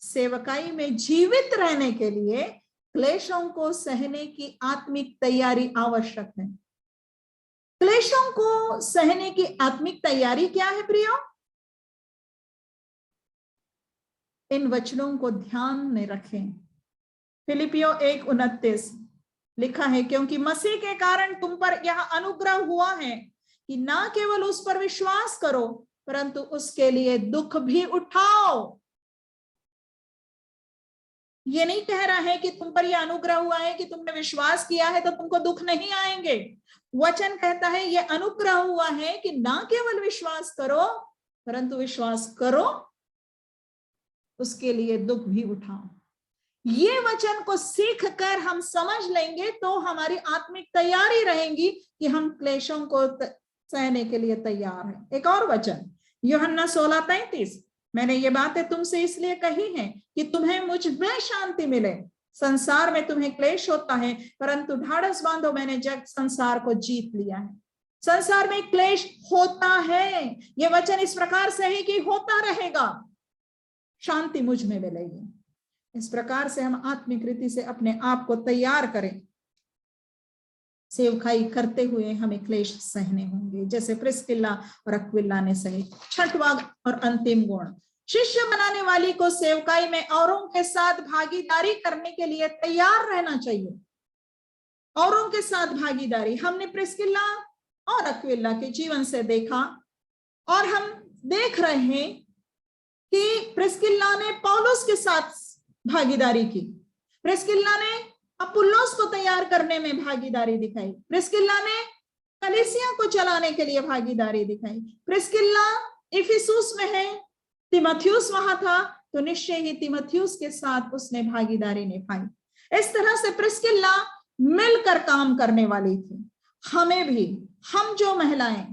S2: सेवकाई में जीवित रहने के लिए क्लेशों को सहने की आत्मिक तैयारी आवश्यक है। क्लेशों को सहने की आत्मिक तैयारी क्या है प्रियो? इन वचनों को ध्यान में रखें। फिलिपियों 1:29 लिखा है, क्योंकि मसीह के कारण तुम पर यह अनुग्रह हुआ है कि ना केवल उस पर विश्वास करो परंतु उसके लिए दुख भी उठाओ। ये नहीं कह रहा है कि तुम पर यह अनुग्रह हुआ है कि तुमने विश्वास किया है तो तुमको दुख नहीं आएंगे। वचन कहता है यह अनुग्रह हुआ है कि ना केवल विश्वास करो परंतु विश्वास करो, उसके लिए दुख भी उठाओ। ये वचन को सीख कर हम समझ लेंगे तो हमारी आत्मिक तैयारी रहेगी कि हम क्लेशों को सहने के लिए तैयार हैं। एक और वचन यूहन्ना 16:33, मैंने ये बातें तुमसे इसलिए कही हैं कि तुम्हें मुझ में शांति मिले। संसार में तुम्हें क्लेश होता है परंतु ढाढ़स बांधो, मैंने जग संसार को जीत लिया है। संसार में क्लेश होता है, ये वचन इस प्रकार से है कि होता रहेगा, शांति मुझ में मिलेगी। इस प्रकार से हम आत्मिक रीति से अपने आप को तैयार करें। सेवकाई करते हुए हमें क्लेश सहने होंगे जैसे प्रिस्किल्ला और अक्विला ने सहे। छठवां और अंतिम गुण, शिष्य बनाने वाली को सेवकाई में औरों के साथ भागीदारी करने के लिए तैयार रहना चाहिए। औरों के साथ भागीदारी हमने प्रिस्किल्ला और अक्विला के जीवन से देखा और हम देख रहे हैं कि प्रिस्किल्ला ने पौलुस के साथ भागीदारी की, प्रिस्किल्ला ने अपुल्लोस को तैयार करने में भागीदारी दिखाई, प्रिस्किल्ला ने कलीसिया को चलाने के लिए भागीदारी दिखाई। प्रिस्किल्ला इफिसुस में है, तीमुथियुस वहां था तो निश्चय ही तीमुथियुस के साथ उसने भागीदारी निभाई। इस तरह से प्रिस्किल्ला मिलकर काम करने वाली थी। हमें भी, हम जो महिलाएं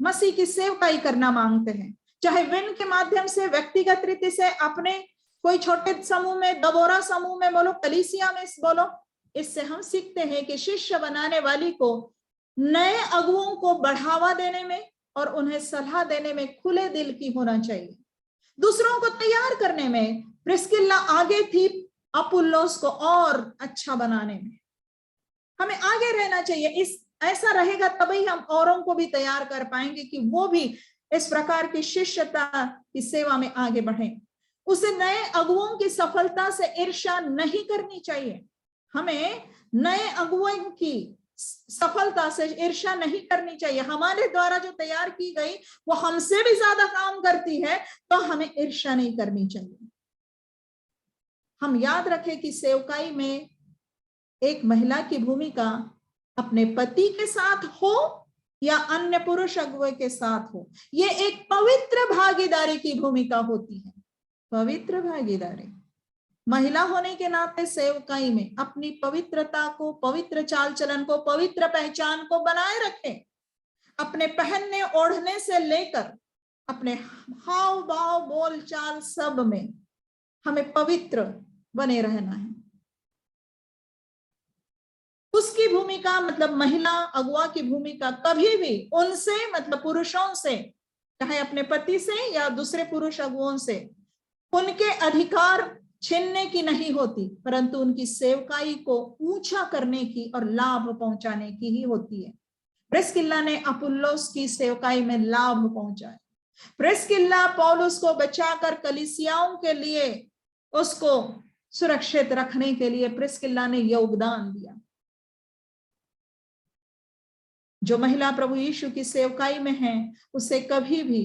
S2: मसीह की सेवकाई करना मांगते हैं, चाहे विन के माध्यम से, व्यक्तिगत रीति से, अपने कोई छोटे समूह में, दबोरा समूह में बोलो, कलीसिया में बोलो, इससे हम सीखते हैं कि शिष्य बनाने वाली को नए अगुओं को बढ़ावा देने में और उन्हें सलाह देने में खुले दिल की होना चाहिए। दूसरों को तैयार करने में प्रिस्किल्ला आगे थी, अपुल्लोस को और अच्छा बनाने में हमें आगे रहना चाहिए। इस ऐसा रहेगा तभी हम औरों को भी तैयार कर पाएंगे कि वो भी इस प्रकार की शिष्यता की सेवा में आगे बढ़े। उसे नए अगुओं की सफलता से ईर्ष्या नहीं करनी चाहिए। हमें नए अगुओं की सफलता से ईर्ष्या नहीं करनी चाहिए। हमारे द्वारा जो तैयार की गई वो हमसे भी ज्यादा काम करती है तो हमें ईर्ष्या नहीं करनी चाहिए। हम याद रखें कि सेवकाई में एक महिला की भूमिका अपने पति के साथ हो या अन्य पुरुष अगुए के साथ हो, ये एक पवित्र भागीदारी की भूमिका होती है। पवित्र भागीदारी, महिला होने के नाते सेवकाई में अपनी पवित्रता को, पवित्र चाल चलन को, पवित्र पहचान को बनाए रखें। अपने पहनने ओढ़ने से लेकर अपने हाव भाव बोल चाल सब में हमें पवित्र बने रहना है। उसकी भूमिका मतलब महिला अगुआ की भूमिका कभी भी उनसे मतलब पुरुषों से, चाहे अपने पति से या दूसरे पुरुष अगुओं से, उनके अधिकार छीनने की नहीं होती परंतु उनकी सेवकाई को ऊंचा करने की और लाभ पहुंचाने की ही होती है। प्रिस्किल्ला ने अपुल्लोस की सेवकाई में लाभ पहुंचाया। प्रिस्किल्ला पौलुस को बचाकर कलीसियाओं के लिए उसको सुरक्षित रखने के लिए प्रिस्किल्ला ने योगदान दिया। जो महिला प्रभु यीशु की सेवकाई में है उसे कभी भी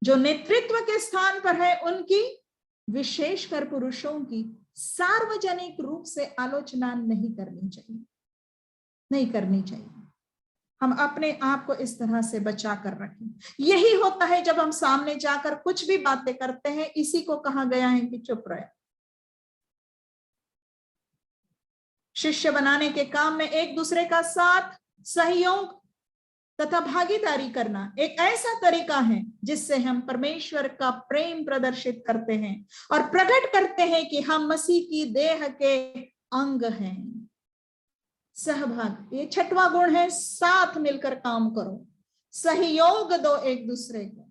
S2: जो नेतृत्व के स्थान पर है उनकी, विशेषकर पुरुषों की, सार्वजनिक रूप से आलोचना नहीं करनी चाहिए, नहीं करनी चाहिए। हम अपने आप को इस तरह से बचा कर रखें। यही होता है जब हम सामने जाकर कुछ भी बातें करते हैं, इसी को कहा गया है कि चुप रहे। शिष्य बनाने के काम में एक दूसरे का साथ, सहयोग तथा भागीदारी करना एक ऐसा तरीका है जिससे हम परमेश्वर का प्रेम प्रदर्शित करते हैं और प्रकट करते हैं कि हम मसीह की देह के अंग हैं। सहभाग, ये छठवां गुण है, साथ मिलकर काम करो, सहयोग दो एक दूसरे को।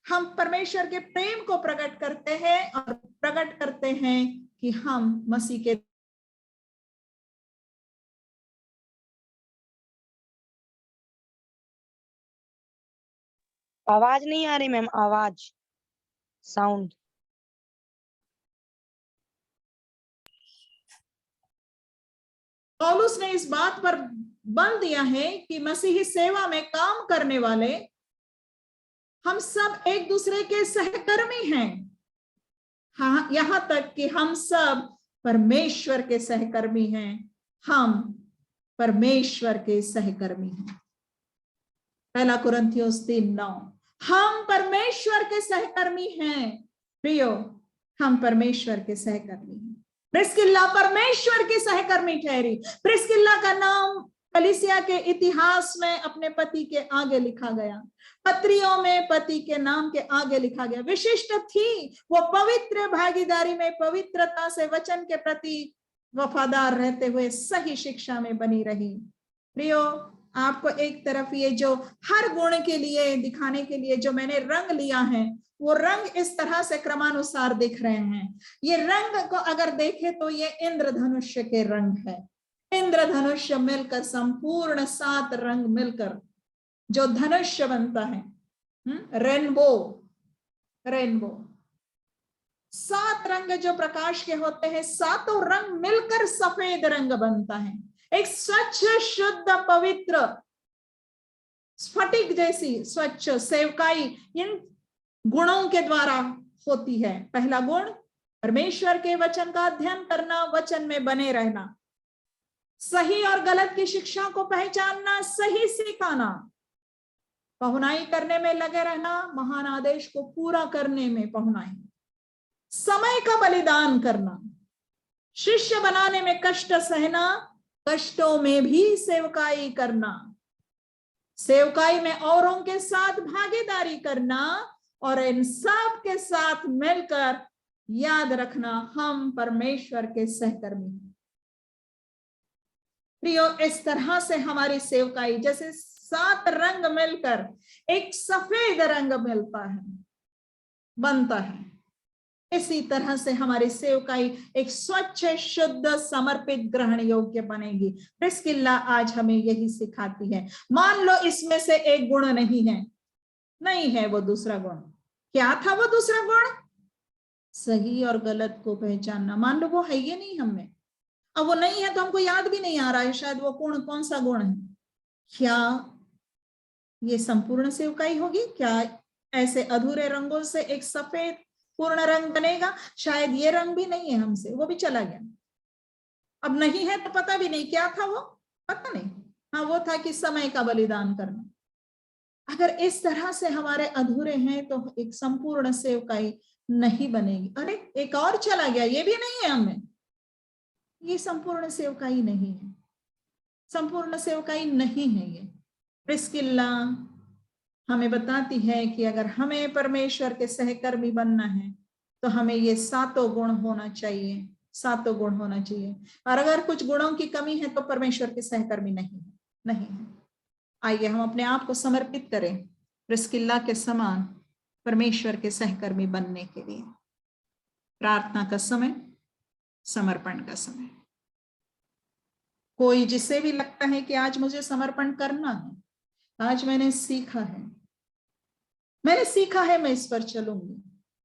S2: हम परमेश्वर के प्रेम को प्रकट करते हैं और प्रकट करते हैं कि हम मसीह के।
S3: आवाज नहीं आ रही मैम, आवाज साउंड।
S2: पौलुस ने इस बात पर बल दिया है कि मसीही सेवा में काम करने वाले हम सब एक दूसरे के सहकर्मी हैं। हाँ, यहां तक कि हम सब परमेश्वर के सहकर्मी हैं। हम परमेश्वर के सहकर्मी हैं। 1 कुरिन्थियोस 3:9। हम परमेश्वर के सहकर्मी हैं प्रियो, हम परमेश्वर के सहकर्मी हैं। प्रिस्किल्ला परमेश्वर की सहकर्मी ठहरी। प्रिस्किल्ला का नाम कलीसिया के इतिहास में अपने पति के आगे लिखा गया, पत्रियों में पति के नाम के आगे लिखा गया। विशिष्ट थी वो पवित्र भागीदारी में, पवित्रता से वचन के प्रति वफादार रहते हुए सही शिक्षा में बनी रही। प्रियो, आपको एक तरफ ये जो हर गुण के लिए दिखाने के लिए जो मैंने रंग लिया है, वो रंग इस तरह से क्रमानुसार दिख रहे हैं। ये रंग को अगर देखें तो ये इंद्रधनुष के रंग है। इंद्रधनुष मिलकर, संपूर्ण 7 रंग मिलकर जो धनुष्य बनता है, रेनबो। रेनबो 7 रंग जो प्रकाश के होते हैं, 7 रंग मिलकर सफेद रंग बनता है। एक स्वच्छ, शुद्ध, पवित्र, स्फटिक जैसी स्वच्छ सेवकाई इन गुणों के द्वारा होती है। पहला गुण, परमेश्वर के वचन का अध्ययन करना, वचन में बने रहना, सही और गलत की शिक्षा को पहचानना, सही सिखाना, पहुनाई करने में लगे रहना, महान आदेश को पूरा करने में पहुनाई, समय का बलिदान करना, शिष्य बनाने में कष्ट सहना, कष्टों में भी सेवकाई करना, सेवकाई में औरों के साथ भागीदारी करना, और इन सब के साथ मिलकर याद रखना हम परमेश्वर के सहकर्मी हैं। प्रियो, इस तरह से हमारी सेवकाई, जैसे 7 रंग मिलकर एक सफेद रंग मिलता है, बनता है, इसी तरह से हमारी सेवकाई एक स्वच्छ, शुद्ध, समर्पित, ग्रहण योग्य बनेगी। प्रिस्किल्ला आज हमें यही सिखाती है। मान लो इसमें से एक गुण नहीं है, नहीं है वो दूसरा गुण। क्या था वो दूसरा गुण? सही और गलत को पहचानना। मान लो वो है ये नहीं हम में, अब वो नहीं है तो हमको याद भी नहीं आ रहा है शायद वो कौन सा गुण है। क्या ये संपूर्ण सेवकाई होगी? क्या ऐसे अधूरे रंगों से एक सफेद पूर्ण रंग बनेगा? शायद ये रंग भी नहीं है हमसे, वो भी चला गया। अब नहीं है तो पता भी नहीं क्या था वो, पता नहीं। हाँ, वो था कि समय का बलिदान करना। अगर इस तरह से हमारे अधूरे हैं तो एक संपूर्ण सेवकाई नहीं बनेगी। अरे एक और चला गया, ये भी नहीं है हमें, ये संपूर्ण सेवकाई नहीं है, संपूर्ण सेवकाई नहीं है ये। प्रिस्किल्ला हमें बताती है कि अगर हमें परमेश्वर के सहकर्मी बनना है तो हमें ये 7 गुण होना चाहिए, 7 गुण होना चाहिए। और अगर कुछ गुणों की कमी है तो परमेश्वर के सहकर्मी नहीं है, नहीं है। आइए हम अपने आप को समर्पित करें प्रिस्किल्ला के समान परमेश्वर के सहकर्मी बनने के लिए। प्रार्थना का समय, समर्पण का समय। कोई जिसे भी लगता है कि आज मुझे समर्पण करना है, आज मैंने सीखा है मैं इस पर चलूंगी,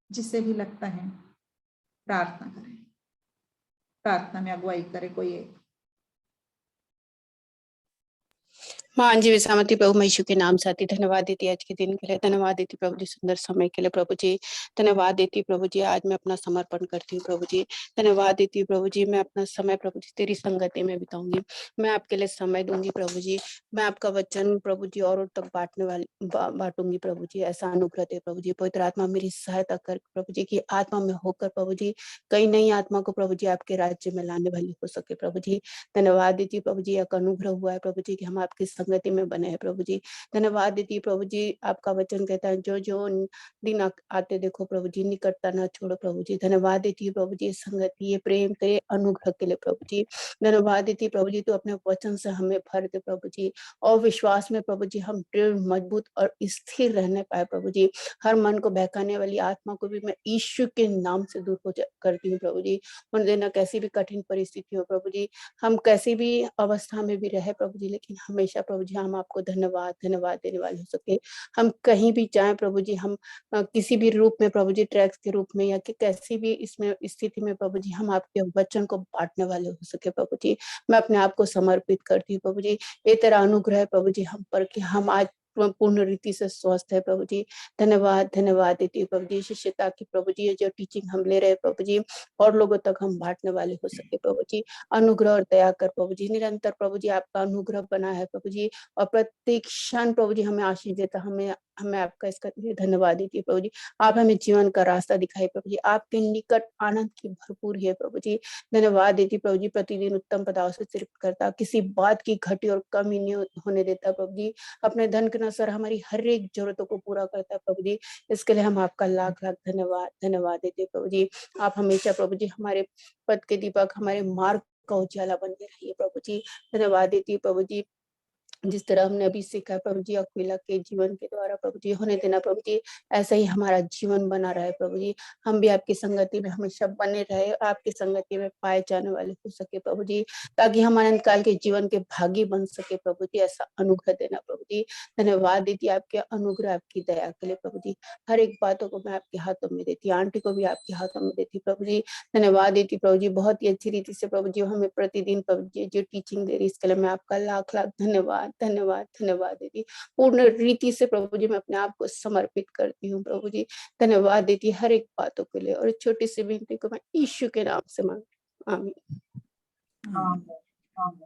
S2: जिसे भी लगता है प्रार्थना करें, प्रार्थना में अगुवाई करे कोई एक।
S4: हाँ जी, विसामती प्रभु मयीशु के नाम साथी धन्यवाद देती आज के दिन के लिए, धन्यवाद देती प्रभु जी सुंदर समय के लिए। प्रभु जी धन्यवाद देती प्रभु जी, आज मैं अपना समर्पण करती हूँ प्रभु जी। धन्यवाद देती हूँ प्रभु जी, मैं अपना समय प्रभु जी तेरी संगति में बिताऊंगी, मैं आपके लिए समय दूंगी प्रभु जी। मैं आपका वचन प्रभु जी और तक बांटूंगी प्रभु जी। ऐसा अनुग्रह दे प्रभु जी। पवित्र आत्मा मेरी सहायता कर प्रभु जी, की आत्मा में होकर प्रभु जी कई नई आत्मा को प्रभु जी आपके राज्य में लाने वाली हो सके प्रभु जी। धन्यवाद देती प्रभु जी, एक अनुग्रह हुआ है प्रभु जी कि हम आपकी संगति में बने हैं प्रभु जी। धन्यवाद देती प्रभु जी, आपका वचन कहता है जो जो दिन आते देखो प्रभु जी, निकटता ना छोड़ो प्रभु जी। धन्यवाद देती है प्रभु जी, संगति, ये प्रेम, तेरे अनुग्रह के लिए प्रभु जी। धन्यवाद देती प्रभु जी, तो अपने वचन से हमें भर दे प्रभु जी, और विश्वास में प्रभु जी हम दृढ़, मजबूत और स्थिर रहने पाए प्रभु जी। हर मन को बहकाने वाली आत्मा को भी मैं यीशु के नाम से दूर हो करती हूँ प्रभु जी। उन देना कैसी भी कठिन परिस्थिति हो प्रभु जी, हम कैसी भी अवस्था में भी रहे प्रभु जी, लेकिन हमेशा प्रभु जी हम आपको धन्यवाद देने वाले हो सके। हम कहीं भी जाएं प्रभु जी, हम किसी भी रूप में प्रभु जी, ट्रैक्स के रूप में या कि कैसी भी इसमें स्थिति में प्रभु जी, हम आपके वचन को बांटने वाले हो सके प्रभु जी। मैं अपने आप को समर्पित करती हूँ प्रभु जी। ये तेरा अनुग्रह है प्रभु जी हम पर, कि हम आज पूर्ण रीति से स्वस्थ है प्रभु जी। धन्यवाद देती हूँ प्रभु जी, शिष्यता की प्रभु जी, ये जो टीचिंग हम ले रहे हैं प्रभु जी, और लोगों तक हम बांटने वाले हो सके प्रभु जी। अनुग्रह और दया कर प्रभु जी, निरंतर प्रभु जी आपका अनुग्रह बना है प्रभु जी, और प्रत्येक क्षण प्रभु जी हमें आशीष देता, हमें आपका इसका धन्यवाद देती है प्रभु जी। आप हमें जीवन का रास्ता दिखाई प्रभु जी, आपके निकट आनंद की भरपूर है प्रभु जी। धन्यवाद देती प्रभु जी, प्रतिदिन उत्तम पदार्थों से तृप्त करता, किसी बात की घटी और कमी नहीं होने देता प्रभु जी। अपने धन के अनुसार हमारी हर एक जरूरतों को पूरा करता है प्रभु जी। इसके लिए हम आपका लाख लाख धन्यवाद देते प्रभु जी। आप हमेशा प्रभु जी हमारे पथ के दीपक, हमारे मार्ग का उजाला बनते रहिए प्रभु जी। धन्यवाद देती प्रभु जी, जिस तरह हमने अभी सीखा प्रभु जी अक्विला के जीवन के द्वारा प्रभु जी होने देना प्रभु जी, ऐसा ही हमारा जीवन बना रहे प्रभु जी। हम भी आपकी संगति में हमेशा बने रहे, आपकी संगति में पाए जाने वाले हो सके प्रभु जी, ताकि हम अनंत काल के जीवन के भागी बन सके प्रभु जी। ऐसा अनुग्रह देना प्रभु जी। धन्यवाद देती आपके अनुग्रह, आपकी दया के लिए प्रभु जी। हर एक बातों को मैं आपके हाथों में देती, आंटी को भी आपके हाथों में देती प्रभु जी। धन्यवाद देती प्रभु जी, बहुत ही अच्छी रीति से प्रभु जी हमें प्रतिदिन प्रभु जी जो टीचिंग दे रही, इसके लिए मैं आपका लाख लाख धन्यवाद देती। पूर्ण रीति से प्रभु जी मैं अपने आप को समर्पित करती हूँ प्रभु जी। धन्यवाद देती हर एक बातों के लिए, और छोटी सी विनती को मैं यीशु के नाम से मांगती हूँ। आमीन।
S1: आमीन।